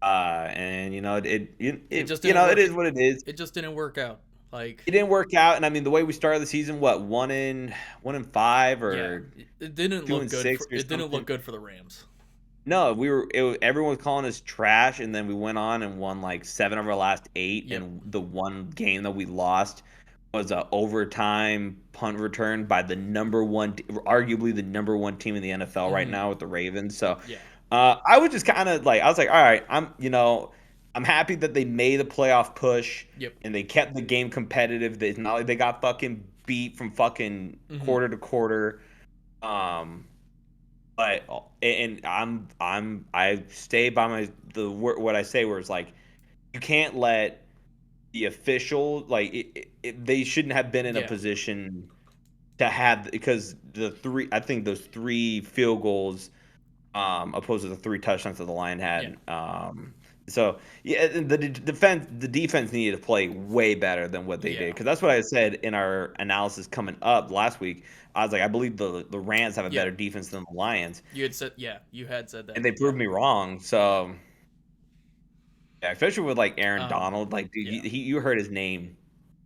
And It just didn't it work. is what it is. It just didn't work out. Like, It didn't work out, and I mean the way we started the season, what 1-5 yeah, or it didn't two look and good six for. or It didn't look something. good for the Rams. No, everyone was calling us trash, and then we went on and won like 7 of our last 8, Yep. and the one game that we lost was a overtime punt return by arguably the number one team in the NFL right Hmm. now with the Ravens. So Yeah. I was just kind of like, I was like, all right, I'm happy that they made a playoff push Yep. and they kept the game competitive. It's not like they got fucking beat from fucking Hmm. quarter to quarter. Um, but and I stay by what I say, where it's like you can't let the official they shouldn't have been in a Yeah. position to have, because I think those 3 field goals opposed to the 3 touchdowns that the Lion Yeah. had. So yeah, the defense needed to play way better than what they did, Yeah. because that's what I said in our analysis coming up last week. I was like, I believe the Rams have a Yeah. better defense than the Lions, You had said. Yeah. You had said and that. they Yeah. proved me wrong. Yeah. So yeah, especially with like Aaron Um. Donald, like dude, Yeah. you heard his name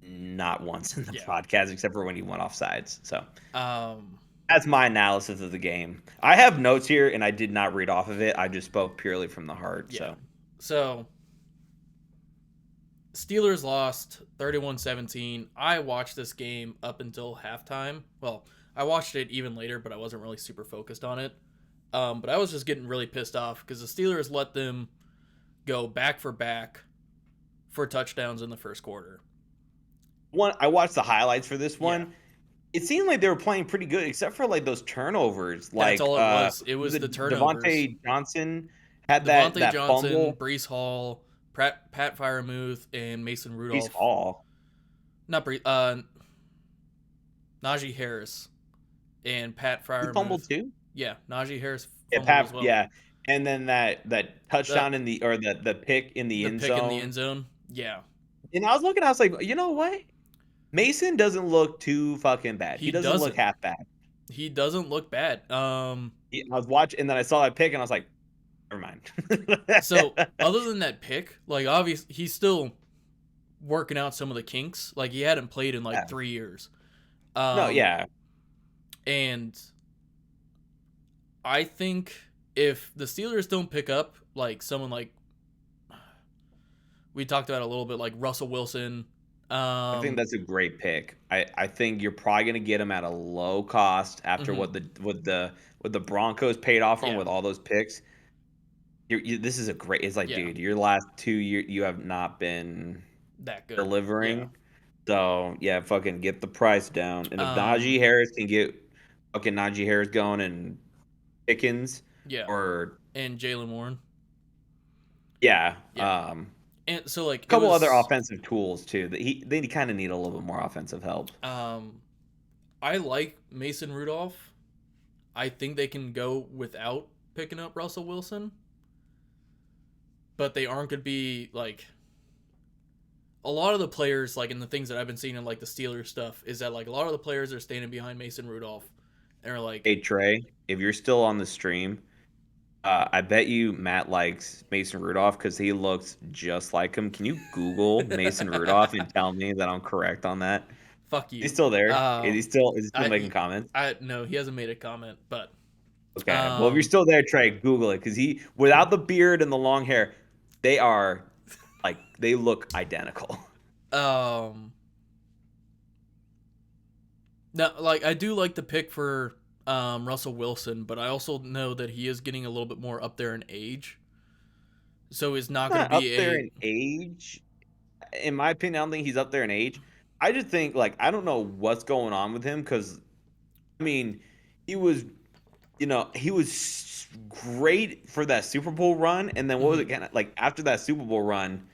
not once in the Yeah. podcast except for when he went off sides. So Um. that's my analysis of the game. I have notes here, and I did not read off of it. I just spoke purely from the heart. Yeah. So So Steelers lost 31-17. I watched this game up until halftime. Well, I watched it even later, but I wasn't really super focused on it. But I was just getting really pissed off because the Steelers let them go back for touchdowns in the first quarter. I watched the highlights for this Yeah, one. It seemed like they were playing pretty good, except for like those turnovers. that's Like all it was. It was was the it turnovers. Devontae Johnson had Devontae that Johnson, fumble? Brees Hall, Pat Fryermuth, and Mason Brees Rudolph. Hall. Not Brees. Najee Harris and Pat He fumbled Fryermuth. too? Yeah, Najee Harris Yeah, fumbled as well. yeah. And then that The touchdown the pick in the the end pick in the zone. end zone. Yeah, And I was looking, I was like, you know what? Mason doesn't look too fucking bad. he He doesn't look doesn't. half bad. He doesn't look bad. I was watching, and then I saw that pick, and I was like, never mind. So other than that pick, like obviously he's still working out some of the kinks. Like he hadn't played in like Yeah. 3 years. No, Um, yeah, and I think if the Steelers don't pick up like someone like we talked about a little bit, like Russell Wilson, I think um, that's a great pick. I think you're probably gonna get him at a low cost after mhm, what the Broncos paid off on yeah, with all those picks. This is a great. It's like, yeah, dude, your last 2 years you have not been that good, yeah, delivering. So yeah, fucking get the price down. And if um, Najee Harris can get fucking Najee Harris going and Pickens yeah, or and Jalen Warren, yeah, yeah, and so like a it couple other was, offensive tools too. That they kind of need a little bit more offensive help. um, I like Mason Rudolph. I think they can go without picking up Russell Wilson, but they aren't going to be like a lot of the players, like in the things that I've been seeing in like the Steelers stuff, is that like a lot of the players are standing behind Mason Rudolph and are like, Hey Trey, if you're still on the stream, I bet you Matt likes Mason Rudolph because he looks just like him. Can you Google Mason Rudolph and tell me that I'm correct on that? "Fuck He's you." still there. Is he still making comments? I no, he hasn't made a comment, but Okay. Well, if you're um, still there, Trey, Google it because he, without the beard and the long hair, they are like they look identical. um, no, like I do like the pick for Russell Wilson, but I also know that he is getting a little bit more up there in age, so he's not going to Not up be there a in age. In my opinion, I don't think he's up there in age. I just think like I don't know what's going on with him because I mean he was he was great for that Super Bowl run, and then what was mhm. it kind of like after that Super Bowl run?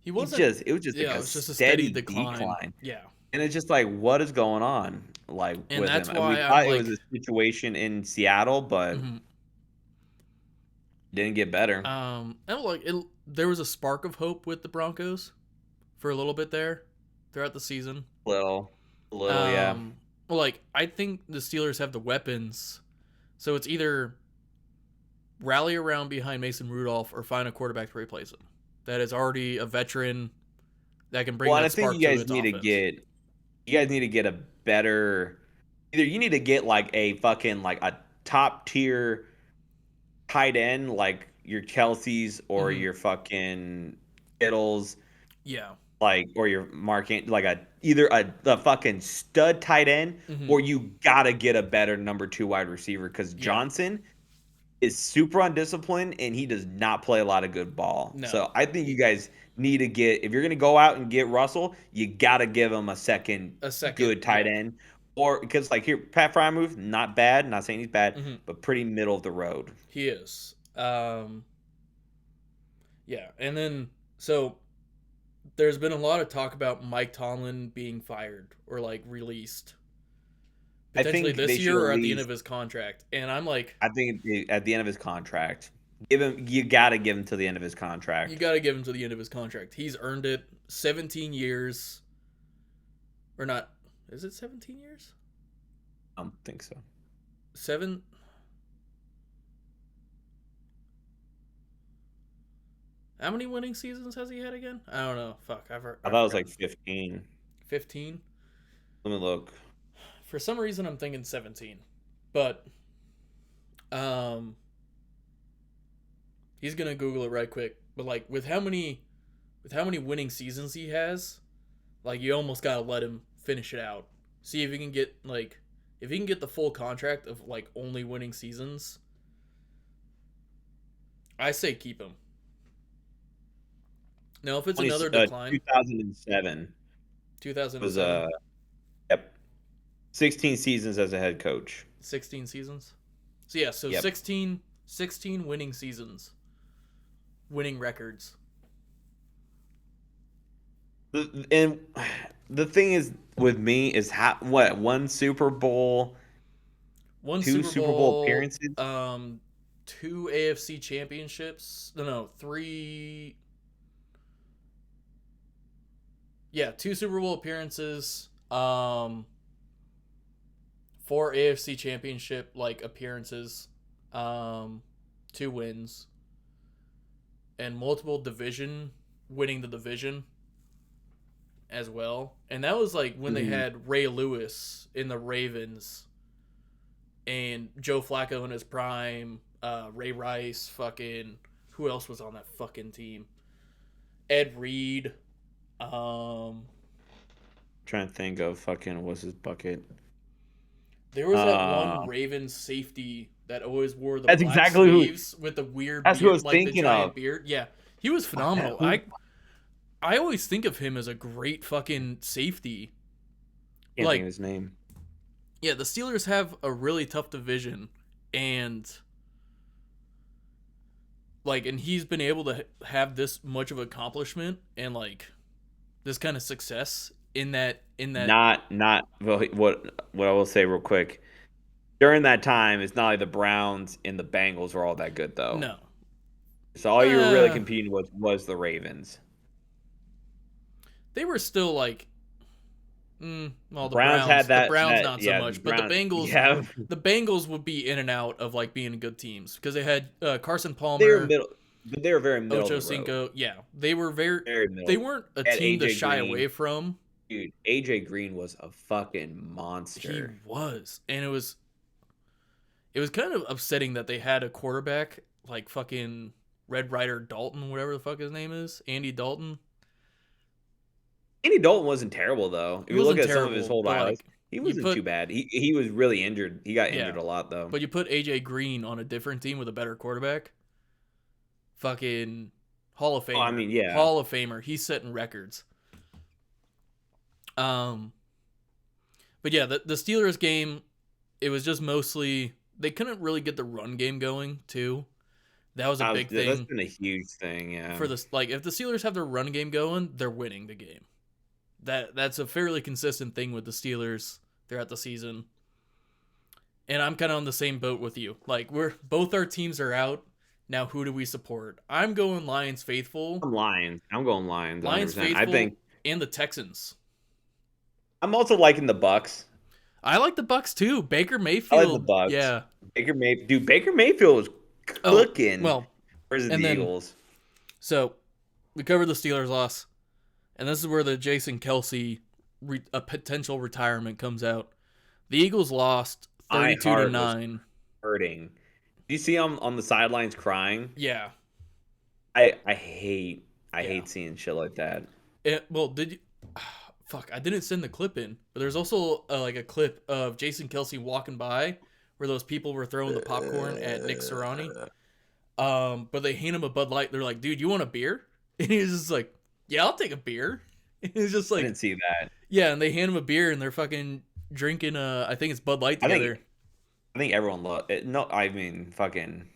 He He wasn't. just it was just like Yeah, it a was just a steady steady decline. decline, Yeah, and it's just like what is going on like and with him? that's And we why I'm thought it was like, a situation in Seattle, but mhm. didn't get better. And like it, there was a spark of hope with the Broncos for a little bit there throughout the season. A little, yeah. Um, well, like I think the Steelers have the weapons, so it's either rally around behind Mason Rudolph or find a quarterback to replace him that is already a veteran that can bring Well, and I that think spark to its offense. you guys need to get a better either you need to get like a fucking like a top tier tight end like your Kelseys or Mm-hmm. your fucking Kittles, Yeah. like or your marking like a either a fucking stud tight end Mm-hmm. or you gotta get a better number two wide receiver because Yeah. Johnson is super undisciplined and he does not play a lot of good ball. No. So I think you He, guys need to get if you're gonna go out and get Russell, you gotta give him a second a second. good tight Yeah. end. Or because like here, Pat Frymouth, not bad, not saying he's bad, Mm-hmm. but pretty middle of the road. He is. Yeah, and then so there's been a lot of talk about Mike Tomlin being fired or like released I potentially think this they should year at or at the end least of his contract. And I'm like, I think at the end of his contract. You gotta give him to the end of his you contract. got to give him to the end of his contract. He's earned it. 17 years or not? Is it 17 years? I don't think so. Seven. How many winning seasons has he had again? I don't know. Fuck, I I thought it was forgot. like 15. 15. Let me look. For some reason, I'm thinking 17, but um, he's gonna Google it right quick. But like with how many winning seasons he has, like you almost gotta let him finish it out. See if he can get like if he can get the full contract of like only winning seasons. I say keep him. Now if it's 20, another decline, 2007 was 2007, yep, 16 seasons as a head coach. 16 seasons. So yeah, so Yep. 16 winning seasons, winning records. And the thing is with me is what one Super Bowl, One two Super Super Bowl Bowl, appearances. two AFC championships. No, three. Yeah, two Super Bowl appearances. Four AFC championship like appearances. um, 2 wins, and multiple division winning the division as well. And that was like when they Mhm. had Ray Lewis in the Ravens and Joe Flacco in his prime, Ray Rice, fucking who else was on that fucking team? Ed Reed. Um, Trying to think of fucking what's his bucket. there was that one Uh, Ravens safety that always wore the that's black exactly who. sleeves with the weird That's who I beard, was like the thinking of. giant beard. Yeah, he was phenomenal. Who? I always think of him as a great fucking safety. Can't think of Like, his name. yeah, the Steelers have a really tough division, and and he's been able to have this much of accomplishment and like this kind of success in that. Not well, what I will say real quick. During that time, it's not like the Browns and the Bengals were all that good though. No, So all you were really uh, competing with was the Ravens. they were still like, well, the Browns had Browns that not so yeah, the much, but the Browns Bengals, yeah. the Bengals would be in and out of like being good teams because they had Carson They were Palmer, middle, but they were very middle of Ocho the road. Cinco. Yeah, Very they middle. weren't a They had team to AJ shy Green. away from. Dude, AJ Green was a fucking He monster. was, and it was kind of upsetting that they had a quarterback like fucking Red Ryder Dalton, whatever the fuck his name is, Andy Dalton. Andy Dalton wasn't terrible though. He If you look wasn't at some of his terrible, old but highlights, like he you wasn't too put bad. He was really injured. He got yeah, injured a lot though. but you put AJ Green on a different team with a better quarterback, fucking Hall of Oh, I Famer, mean, yeah. Hall of Famer. He's setting records. Um, but yeah, the Steelers game, it was just mostly they couldn't really get the run game going too. That was a big That's thing been a huge thing. Yeah. for this. Like if the Steelers have their run game going, they're winning the game. That's a fairly consistent thing with the Steelers throughout the season. And I'm kind of on the same boat with you. Like we're both our teams are out. Now who do we support? I'm going Lions faithful. I'm Lions. I'm going Lions Lions 100%. I faithful think and the Texans. I'm also liking the Bucks. I like the Bucks too. Baker I like the Mayfield. Bucks. Yeah. Baker Mayfield was Oh, cooking well, versus the and then Eagles. so we covered the Steelers loss. And this is where the Jason Kelsey a potential retirement comes out. The Eagles lost My 32 to heart was 9. hurting. Do you see him on the sidelines crying? Yeah. I Yeah. hate seeing shit like that. Well, did you fuck, I didn't send the clip in, but there's also like a clip of Jason Kelsey walking by where those people were throwing the popcorn at Nick Sirianni. But they hand him a Bud Light. They're like, "Dude, you want a beer?" And he's just like, "Yeah, I'll take a beer." And he's just I like, didn't see that. "Yeah," and they hand him a beer and they're fucking drinking I think it's Bud Light I together. think everyone loved it. No, I mean, fucking,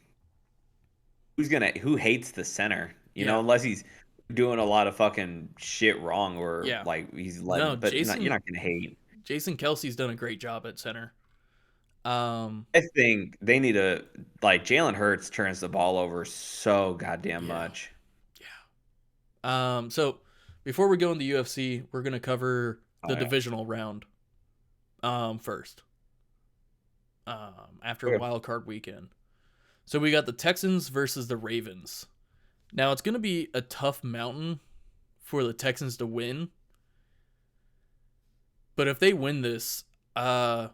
who hates the center? You know, Yeah. unless he's doing a lot of fucking shit wrong or Yeah. like he's No, letting, but you're not gonna hate. Jason Kelsey's done a great job at center. Um, I think they need to like Jalen Hurts turns the ball over so goddamn yeah. much. So before we go into UFC, we're gonna cover Oh, the yeah. divisional round. First. After Okay. wild card weekend. So we got the Texans versus the Ravens. Now it's gonna be a tough mountain for the Texans to win. But if they win this, well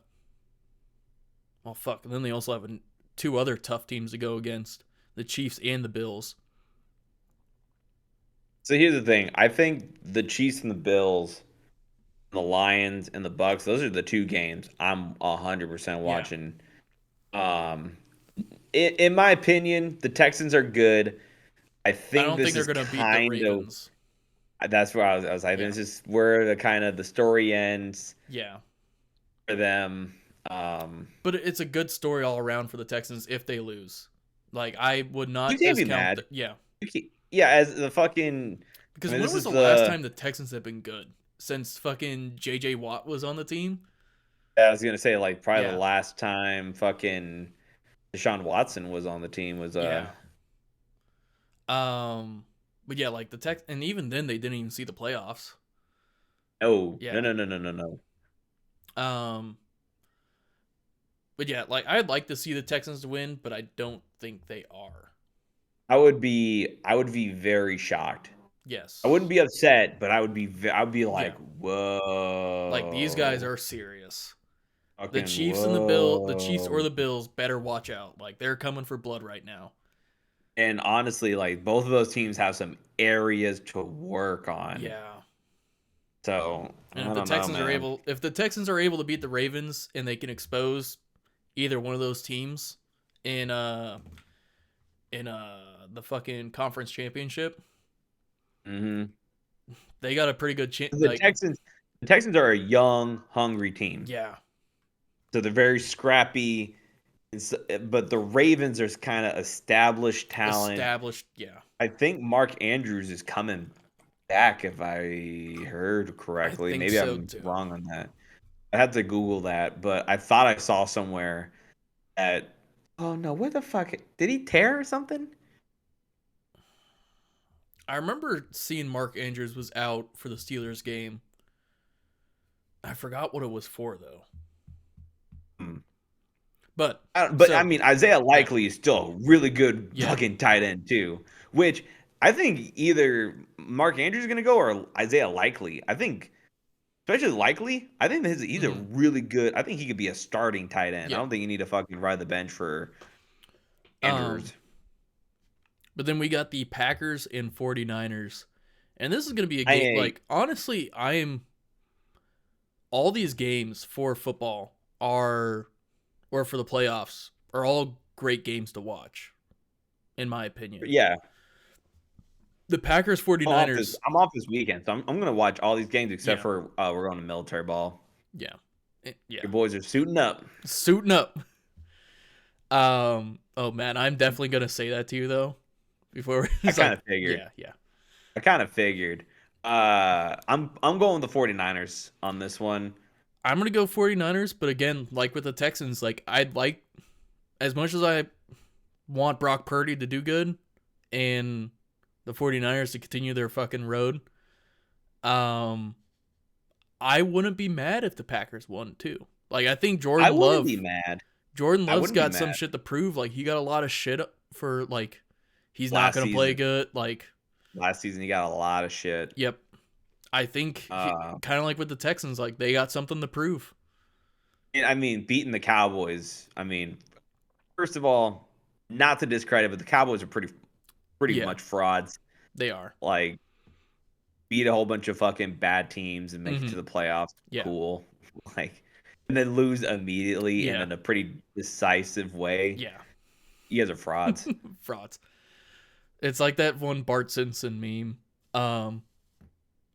fuck. And then they also have two other tough teams to go against: the Chiefs and the Bills. So here's the thing. I think the Chiefs and the Bills, the Lions and the Bucks, those are the two games I'm 100% Yeah. watching. Um, in my opinion, the Texans are good. I I think don't think this they're is gonna beat the kind of Ravens. that's where I was like, Yeah. this is where the kind of the story ends Yeah. for them. Um, But it's a good story all around for the Texans if they lose. Like I would you not can't be discount mad. yeah. Yeah, as the fucking. I Because mean, when this was is the last the. time the Texans have been good? Since fucking JJ Watt was on the team? I was gonna say like probably the Yeah. last time fucking Deshaun Watson was on the team was Yeah. But yeah, like the Tex and even then they didn't even see the playoffs. no, no, Yeah. no, no, no, no, no. Um But yeah, like I'd like to see the Texans win, but I don't think they are. I would be very shocked. I wouldn't Yes. be upset, but I would be Yeah. like, Like these guys whoa, are serious. The fucking Chiefs and the Chiefs or whoa. the Bills better watch out. Like they're coming for blood right now. And honestly, like both of those teams have some areas to work on. Yeah. So And if I the don't know, Texans are man. able if the Texans are able to beat the Ravens and they can expose either one of those teams in the fucking conference championship, Hmm. they got a pretty good chance. The Like, Texans, the Texans are a young, hungry team, yeah, so they're very scrappy. But the Ravens are kind of established talent. established. Yeah, I think Mark Andrews is coming back, if I heard I correctly. think Maybe so I'm too. wrong on that. I had to Google that, but I thought I saw somewhere that. Oh no, where the fuck did he tear or something? I remember seeing Mark Andrews was out for the Steelers game. I forgot what it was for though. Hmm. But But I so mean, Isaiah yeah, Likely is still a really good yeah, fucking tight end too. Which I think either Mark Andrews is gonna go or Isaiah Likely. I think, especially Likely, I think he's a hmm really good. I think he could be a starting tight end. I yeah. don't think you need to fucking ride the bench for Um, Andrews. but then we got the Packers and 49ers. And this is going to be a I game ain't. like honestly, I am all these games for football are or for the playoffs are all great games to watch in my opinion. Yeah, The Packers I'm off this. 49ers, I'm off this weekend, so I'm gonna watch all these games except yeah. for we're going to military ball. Yeah. Yeah. Your boys are suiting up. Suiting up. Oh man, I'm definitely going to say that to you though before I it's kind like of figured. yeah, yeah. I kind of figured. I'm going with the 49ers on this one. I'm going to go 49ers, but again, like with the Texans, like I'd like as much as I want Brock Purdy to do good and the 49ers to continue their fucking road. Um I wouldn't be mad if the Packers won too. Like I think I wouldn't be mad. Jordan I Love's wouldn't be got mad. some shit to prove. Like he got a lot of shit for like he's not Last going to play season, good. Like last season he got a lot of shit. yep. I think Uh, kind of like with the Texans like they got something to prove. and I mean, beating the Cowboys. I mean, first of all, not to discredit, but the Cowboys are pretty Yeah, much frauds. they are. Like, beat a whole bunch of fucking bad teams and make it to Mhm. the playoffs. Yeah. Cool. Like, and then lose immediately and Yeah. in a pretty decisive way. Yeah. You guys are frauds. Frauds. It's like that one Bart Simpson meme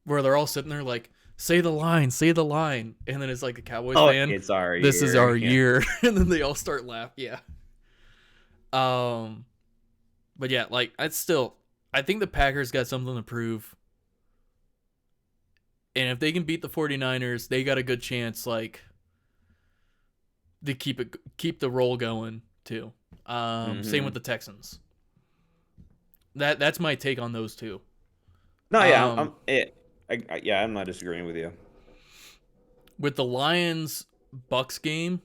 where they're all sitting there like say the line and then it's like a Cowboys Oh, fan, it's our this is year. our Yeah. year and then they all start laughing. Yeah. But yeah, like I think the Packers got something to prove. And if they can beat the 49ers, they got a good chance like to keep the roll going too. Same Hmm. with the Texans. That's my take on those two. No, yeah, Um yeah, I'm not disagreeing with you. with the Lions Bucks game,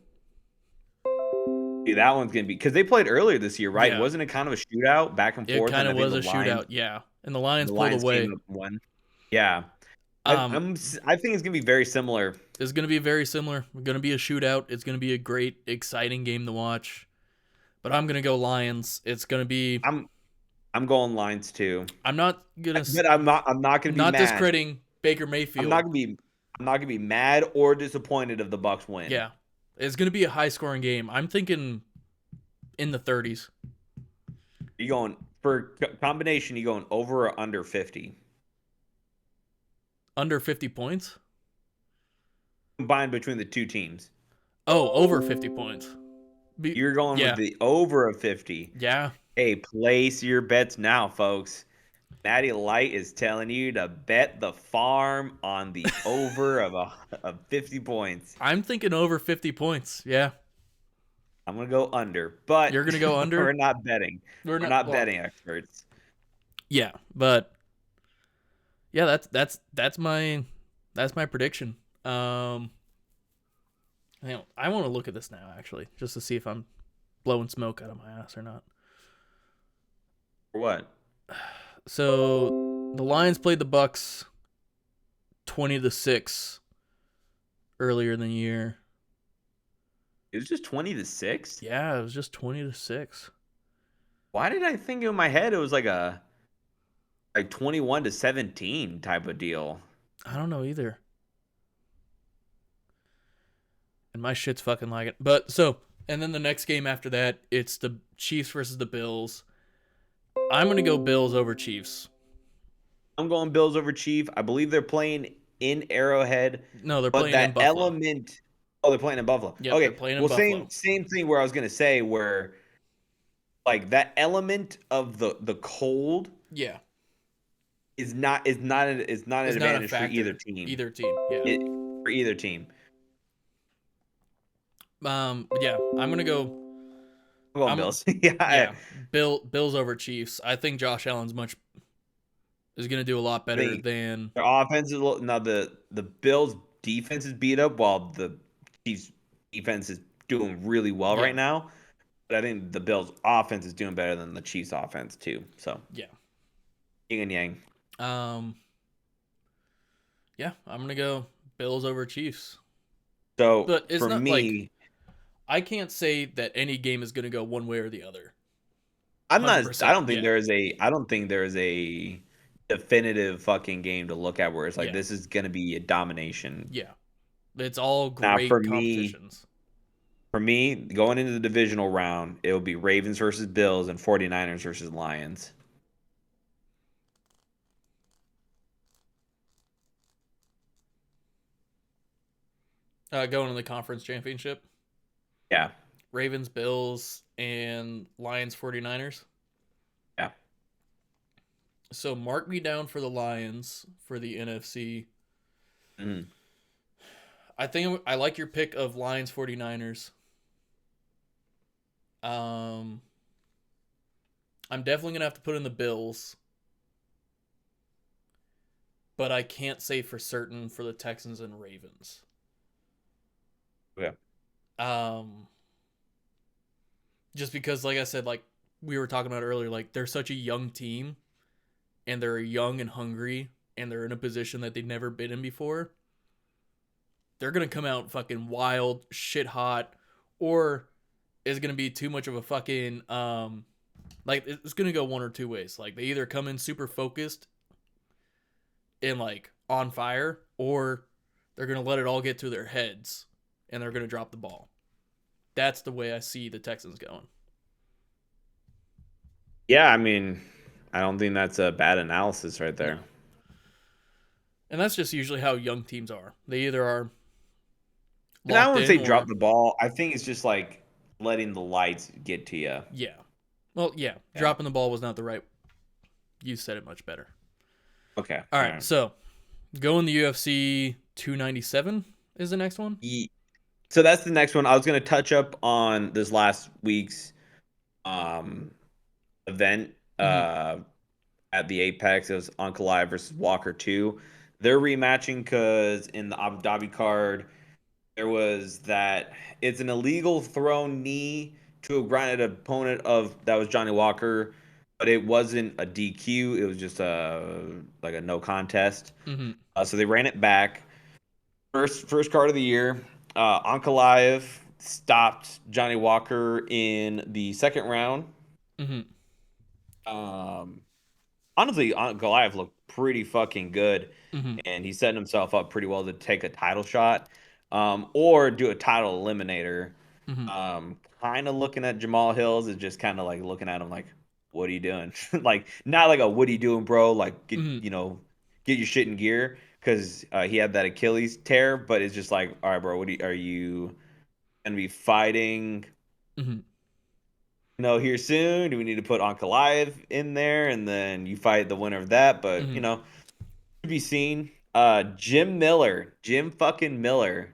Dude, that one's gonna be because they played earlier this year, right? yeah, Wasn't it kind of a shootout back and it forth? kind And of I think was a shootout, yeah. And the Lions the pulled Lions came away. up and won. Yeah, Um I think it's gonna be very similar. it's going to be very similar. It's going to be a shootout. It's going to be a great exciting game to watch. But I'm going to go Lions. It's going to be I'm I'm going Lions too, I'm not going to but I'm not gonna be not mad. discrediting Baker I'm not Mayfield. gonna be I'm not gonna be mad or disappointed if the Bucks win. Yeah. It's going to be a high scoring game. I'm thinking in the 30s. You going for combination? You going over or under 50 Under 50 points? combined between the two teams? Oh, over 50 points. You're going with Yeah. the over of 50. Yeah. Hey, place your bets now, folks. Matty Light is telling you to bet the farm on the over of 50 points. I'm thinking over 50 points. Yeah. I'm gonna go under, but You're going to go we're under? not betting. We're We're not not well. betting experts. Yeah, but yeah, that's my prediction. I want to look at this now, actually, just to see if I'm blowing smoke out of my ass or not. For what? So the Lions played the Bucks 20-6 earlier in the year. It was just 20-6. Yeah, it was just 20-6. Why did I think in my head it was like 21-17 type of deal? I don't know either. And my shit's fucking like it. But so, and then the next game after that, it's the Chiefs versus the Bills. I'm gonna go Bills over Chiefs. I'm going Bills over Chief. I believe they're playing in Arrowhead, No, they're but playing in that Buffalo. element. Oh, they're playing in Buffalo. Yep, they're Okay. playing in Well, same Buffalo. same thing where I was gonna say where like that element of the cold Yeah, is not an it's not a advantage for either factor. team. Either team. Yeah. It for either team. Yeah. I'm gonna go. I'm going I'm Bills. Yeah, yeah. Bills over Chiefs. I think Josh Allen's much is gonna do a lot I better think than. their offense is now the Bills defense is beat up while the Chiefs defense is doing really well Yeah. right now. But I think the Bills offense is doing better than the Chiefs offense too. So Yeah. yin and yang. Um. Yeah. I'm gonna go Bills over Chiefs. So But it's for not like me, I can't say that any game is gonna go one way or the other. I'm Hundred not. I percent. don't think Yeah. there is a. I don't think there is a definitive fucking game to look at where it's like Yeah. this is gonna be a domination. Yeah. It's all Now great competitions. for me, going into the divisional round, it will be Ravens versus Bills and 49ers versus Lions. Going to the conference championship. Yeah, Ravens, Bills, and Lions 49ers. yeah. So mark me down for the Lions for the NFC. Mhm. I think I like your pick of Lions 49ers. Um I'm definitely going to have to put in the Bills, but I can't say for certain for the Texans and Ravens. Yeah. Um just because like I said like we were talking about earlier like they're such a young team and they're young and hungry and they're in a position that they've never been in before. They're gonna come out fucking wild, shit hot, or is gonna be too much of a fucking like it's gonna go one or two ways. Like they either come in super focused and like on fire, or they're gonna let it all get to their heads and they're gonna drop the ball. That's the way I see the Texans going. Yeah, I mean, I don't think that's a bad analysis right No. there. And that's just usually how young teams are. They either are And I locked wouldn't in say drop or the ball. I think it's just like letting the lights get to you. yeah. Well, yeah, Yeah. dropping the ball was not the right. You said it much better. Okay. All All right, right. so going the UFC 297 is the next one. So that's the next one. I was going to touch up on this last week's um, event Mm-hmm. at the Apex. It was Ankalaev versus Walker 2. They're rematching because in the Abu Dhabi card, there was that it's an illegal thrown knee to a grounded opponent of that was Johnny Walker, but it wasn't a DQ. It was just a no contest. Mm-hmm. So they ran it back. First card of the year. Ankalaev stopped Johnny Walker in the second round. Mm-hmm. Um, honestly, Goliath looked pretty fucking good, Mm-hmm. and he's setting himself up pretty well to take a title shot, or do a title eliminator. Mm-hmm. Kind of looking at Jamal Hills is just kind of like looking at him like, what are you doing? Like not like a what are you doing, bro? Like Mm-hmm. get your shit in gear because he had that Achilles tear, but it's just like, all right, bro, are you gonna be fighting? Mm-hmm. Here soon. Do we need to put Ankalaev in there and then you fight the winner of that? But Mm-hmm. to be seen. Jim fucking Miller,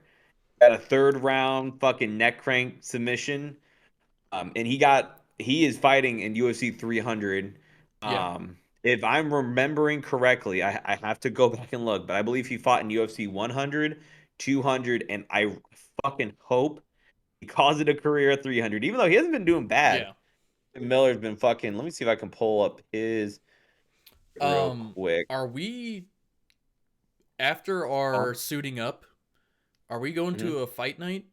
got a third round fucking neck crank submission. And he is fighting in UFC 300. Yeah. If I'm remembering correctly, I have to go back and look, but I believe he fought in UFC 100, 200, and I fucking hope he calls it a career 300, even though he hasn't been doing bad. Yeah. Miller's been fucking. Let me see if I can pull up his real quick. Are we after Oh, our suiting up? Are we going mhm. to a fight night?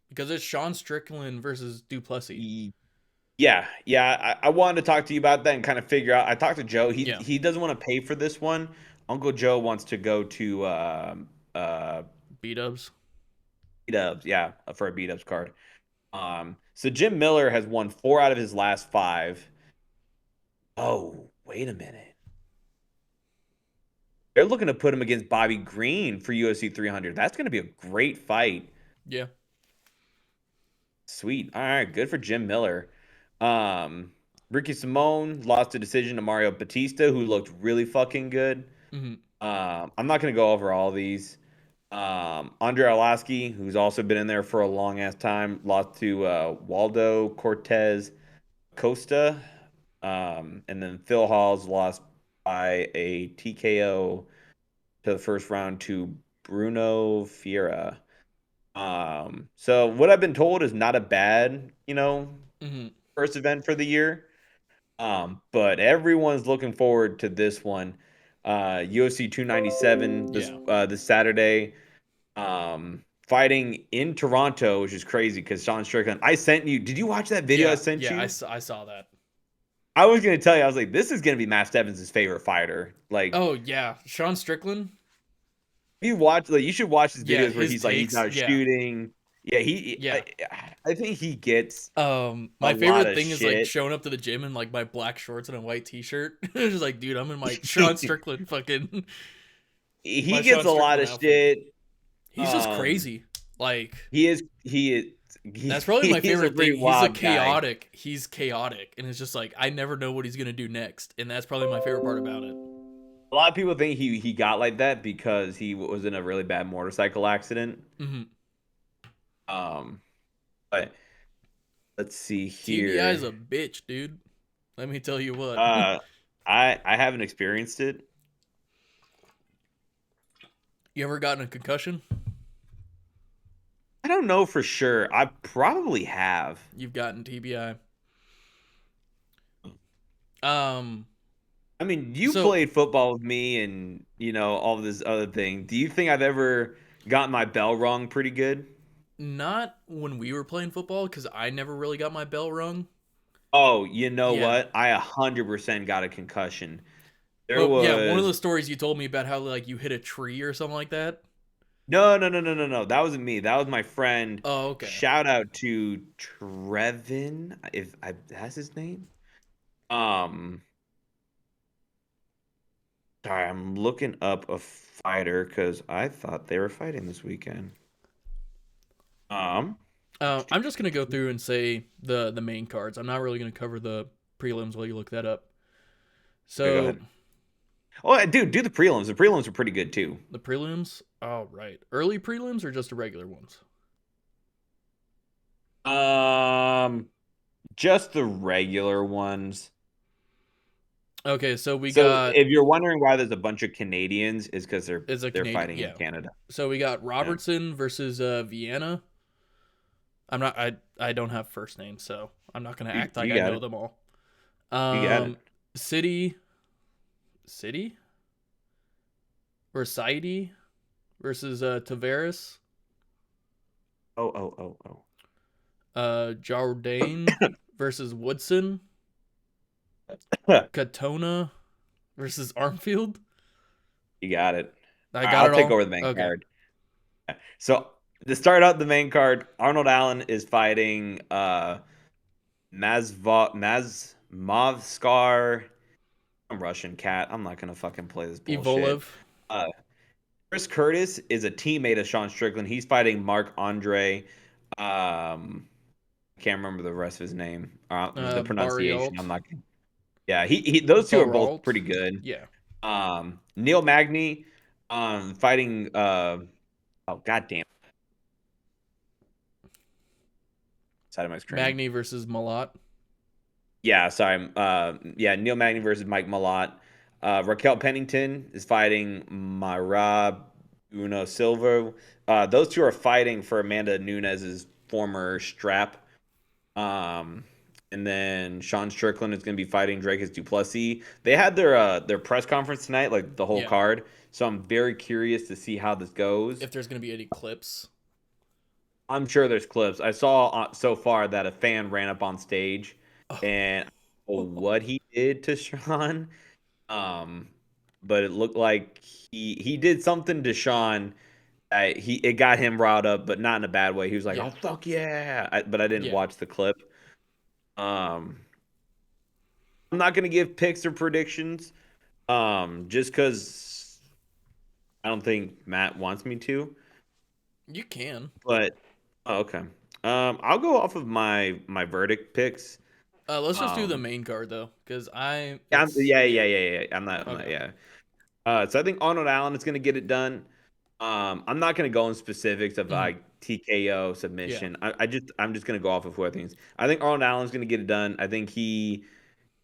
Because it's Sean Strickland versus Duplessis. Yeah, yeah. I wanted to talk to you about that and kind of figure out. I talked to Joe. Yeah. He doesn't want to pay for this one. Uncle Joe wants to go to Beat ups. B-Dubs, yeah, for a B-Dubs card. So Jim Miller has won 4 out of his last 5. Oh, wait a minute. They're looking to put him against Bobby Green for UFC 300. That's going to be a great fight. Yeah. Sweet. All right, good for Jim Miller. Um, Ricky Simone lost a decision to Mario Batista, who looked really fucking good. Mm-hmm. I'm not going to go over all these. Andre Arlovsky, who's also been in there for a long ass time, lost to Waldo Cortez Costa. And then Phil Hall's lost by a TKO to the first round to Bruno Fiera. So what I've been told is not a bad, Mm-hmm. first event for the year. But everyone's looking forward to this one. UFC 297 Yeah. this Saturday. Fighting in Toronto, which is crazy because Sean Strickland. I sent you. Did you watch that video I Yeah. sent Yeah. you? I saw that. I was gonna tell you. I was like, this is gonna be Matt Stebbins' favorite fighter. Like, Oh, yeah. Sean Strickland. if you watch, like, you should watch his Yeah. videos where His he's takes. out Yeah. shooting. Yeah, Yeah. I think he gets a My lot favorite of thing is like shit. showing up to the gym in like my black shorts and a white t-shirt. It's just like, dude, I'm in my Sean Strickland fucking He my gets Sean a lot Strickland of outfit. shit. He's just crazy. Like He is that's probably my he's a favorite pretty thing. wild guy. He's chaotic, and it's just like I never know what he's gonna do next, and that's probably my favorite part about it. A lot of people think he got like that because he was in a really bad motorcycle accident. Mm-hmm. Um, but let's see TBI here. is a bitch, dude. Let me tell you what. Uh, I haven't experienced it. You ever gotten a concussion? I don't know for sure. I probably have. You've gotten TBI. Um. I mean, you So played football with me and, all this other thing. Do you think I've ever gotten my bell rung pretty good? not when we were playing football because I never really got my bell rung. Oh, you know Yeah. what? I 100% got a concussion. There But yeah, one of was the stories you told me about how like you hit a tree or something like that. no, no, no, no, no, no. That wasn't me. That was my friend. Oh, okay. Shout out to Trevin, if that's his name. Um, Sorry, I'm looking up a fighter because I thought they were fighting this weekend. Um, I'm just gonna go through and say the main cards. I'm not really gonna cover the prelims while you look that up. okay, go So ahead. Oh, dude, do the prelims. The prelims are pretty good too. the prelims, oh right, early prelims or just the regular ones? Um, just the regular ones. Okay, so we So got if you're wondering why there's a bunch of Canadians, is because is a they're Canadian, fighting in yeah. Canada. So we got Yeah, Robertson versus Vienna. I don't have first names, so I'm not gonna you, act like you I got know it. them all. You got it. City City or Saidi versus Tavares. Oh, oh, oh, oh. Jourdain versus Woodson. Katona versus Armfield. You got it. I All right, got I'll it take all. over the main Okay. card. So to start out the main card, Arnold Allen is fighting Mavskar. I'm Russian cat. I'm not gonna fucking play this bullshit. Evolev. Uh, Chris Curtis is a teammate of Sean Strickland. He's fighting Mark Andre. I can't remember the rest of his name. The pronunciation. I'm Barrialt. not. Yeah, those two are both Baralt. pretty good. Yeah. Neil Magny, fighting. Oh goddamn! Side of my screen. Magny versus Malat. Yeah, sorry. Yeah, Neil Magny versus Mike Malott. Raquel Pennington is fighting Myra Uno Silva. Those two are fighting for Amanda Nunes's former strap. Um, and then Sean Strickland is going to be fighting Dracus Duplessis. They had their press conference tonight, like the whole Yeah. card. So I'm very curious to see how this goes. If there's gonna be any clips. I'm sure there's clips. I saw so far that a fan ran up on stage and what he did to Sean. Um, but it looked like he did something to Sean. It got him riled up, but not in a bad way. He was like, "Oh Yeah. fuck yeah!" But I didn't Yeah. watch the clip. Um, I'm not gonna give picks or predictions. Just because I don't think Matt wants me to. You can. But oh, okay. I'll go off of my verdict picks. Let's just do the Um, main card though, because I yeah, it's yeah, yeah. yeah, yeah, yeah. I'm not, Okay. yeah. So I think Arnold Allen is gonna get it done. I'm not gonna go in specifics of Hmm. like TKO Yeah. submission. I'm just gonna go off of who I think. I think Arnold Allen's gonna get it done. I think he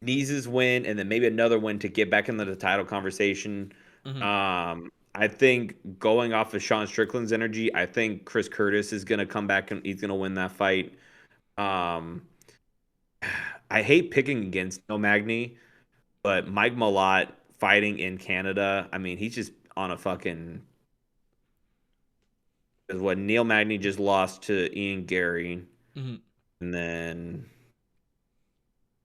needs his win and then maybe another win to get back into the title conversation. Hmm. I think going off of Sean Strickland's energy, I think Chris Curtis is gonna come back and he's gonna win that fight. Um, I hate picking against No Magny, but Mike Malott fighting in Canada, I mean, he's just on a fucking. Because what Neil Magny just lost to Ian Gary, Hmm. and then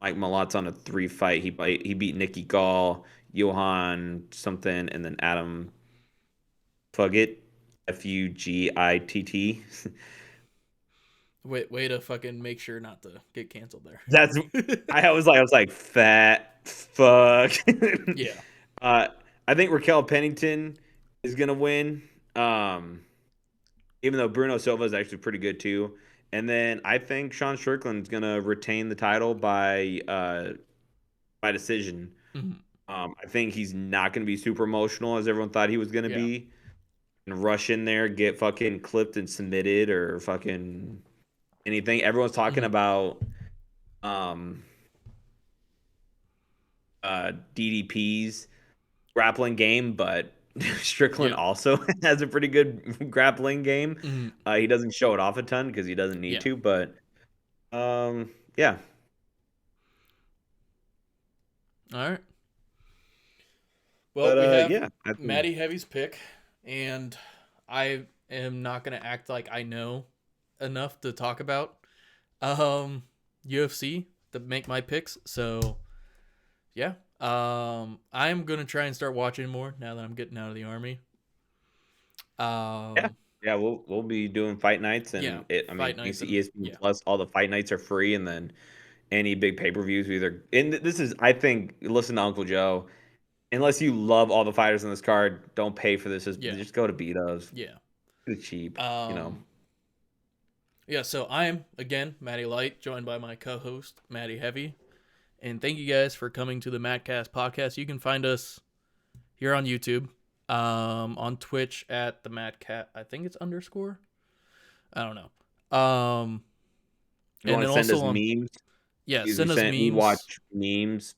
Mike Malott's on a 3 fight. He beat Nicky Gall, Johan something, and then Adam Fugit, Fugitt. Way to fucking make sure not to get canceled That's there. I was like fat fuck. Yeah. uh, I think Raquel Pennington is gonna win. Um, even though Bruno Silva is actually pretty good too. And then I think Sean Strickland's gonna retain the title by decision. Hmm. I think he's not gonna be super emotional as everyone thought he was gonna Yeah. be, and rush in there, get fucking clipped and submitted or fucking anything. Everyone's talking Hmm. about um DDP's grappling game, but Strickland Yeah. also has a pretty good grappling game. Hmm. He doesn't show it off a ton because he doesn't need Yeah. to, but yeah. All right. Well, But we have yeah, I think Matty Heavy's pick, and I am not gonna act like I know enough to talk about um UFC to make my picks. So yeah, I'm gonna try and start watching more now that I'm getting out of the army. yeah, Um, yeah, we'll be doing fight nights, yeah, and it. I mean, fight thanks nights to and ESPN yeah, Plus, all the fight nights are free, and then any big pay per views, either. And this is, I think, listen to Uncle Joe. Unless you love all the fighters in this card, don't pay for this. yeah, Just go to Betos. yeah. It's cheap, you know. Um, yeah. So I'm again Matty Light, joined by my co-host Matty Heavy. And thank you guys for coming to the MattCast podcast. You can find us here on YouTube, on Twitch at the MattCast. I think it's underscore. I don't know. You And want then to send also us on memes? send us We memes. watch memes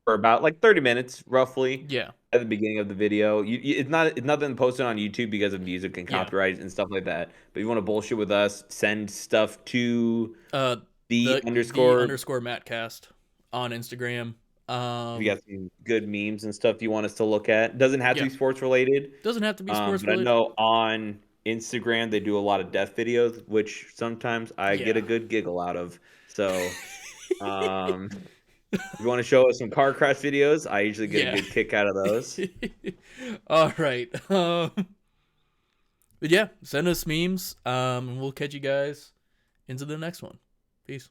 for about like 30 minutes roughly Yeah, at the beginning of the video. It's nothing posted on YouTube because of music and yeah. copyright and stuff like that. But if you want to bullshit with us, send stuff to Uh, the the underscore. underscore MattCast on Instagram. If you Um, got some good memes and stuff you want us to look at, doesn't have to yeah. be sports related. Doesn't have to be sports But I related. know on Instagram they do a lot of death videos, which sometimes I get a Yeah. good giggle out of. So um, if you want to show us some car crash videos, I usually get a Yeah. good kick out of those. All right. But yeah, send us memes. And we'll catch you guys into the next one. Peace.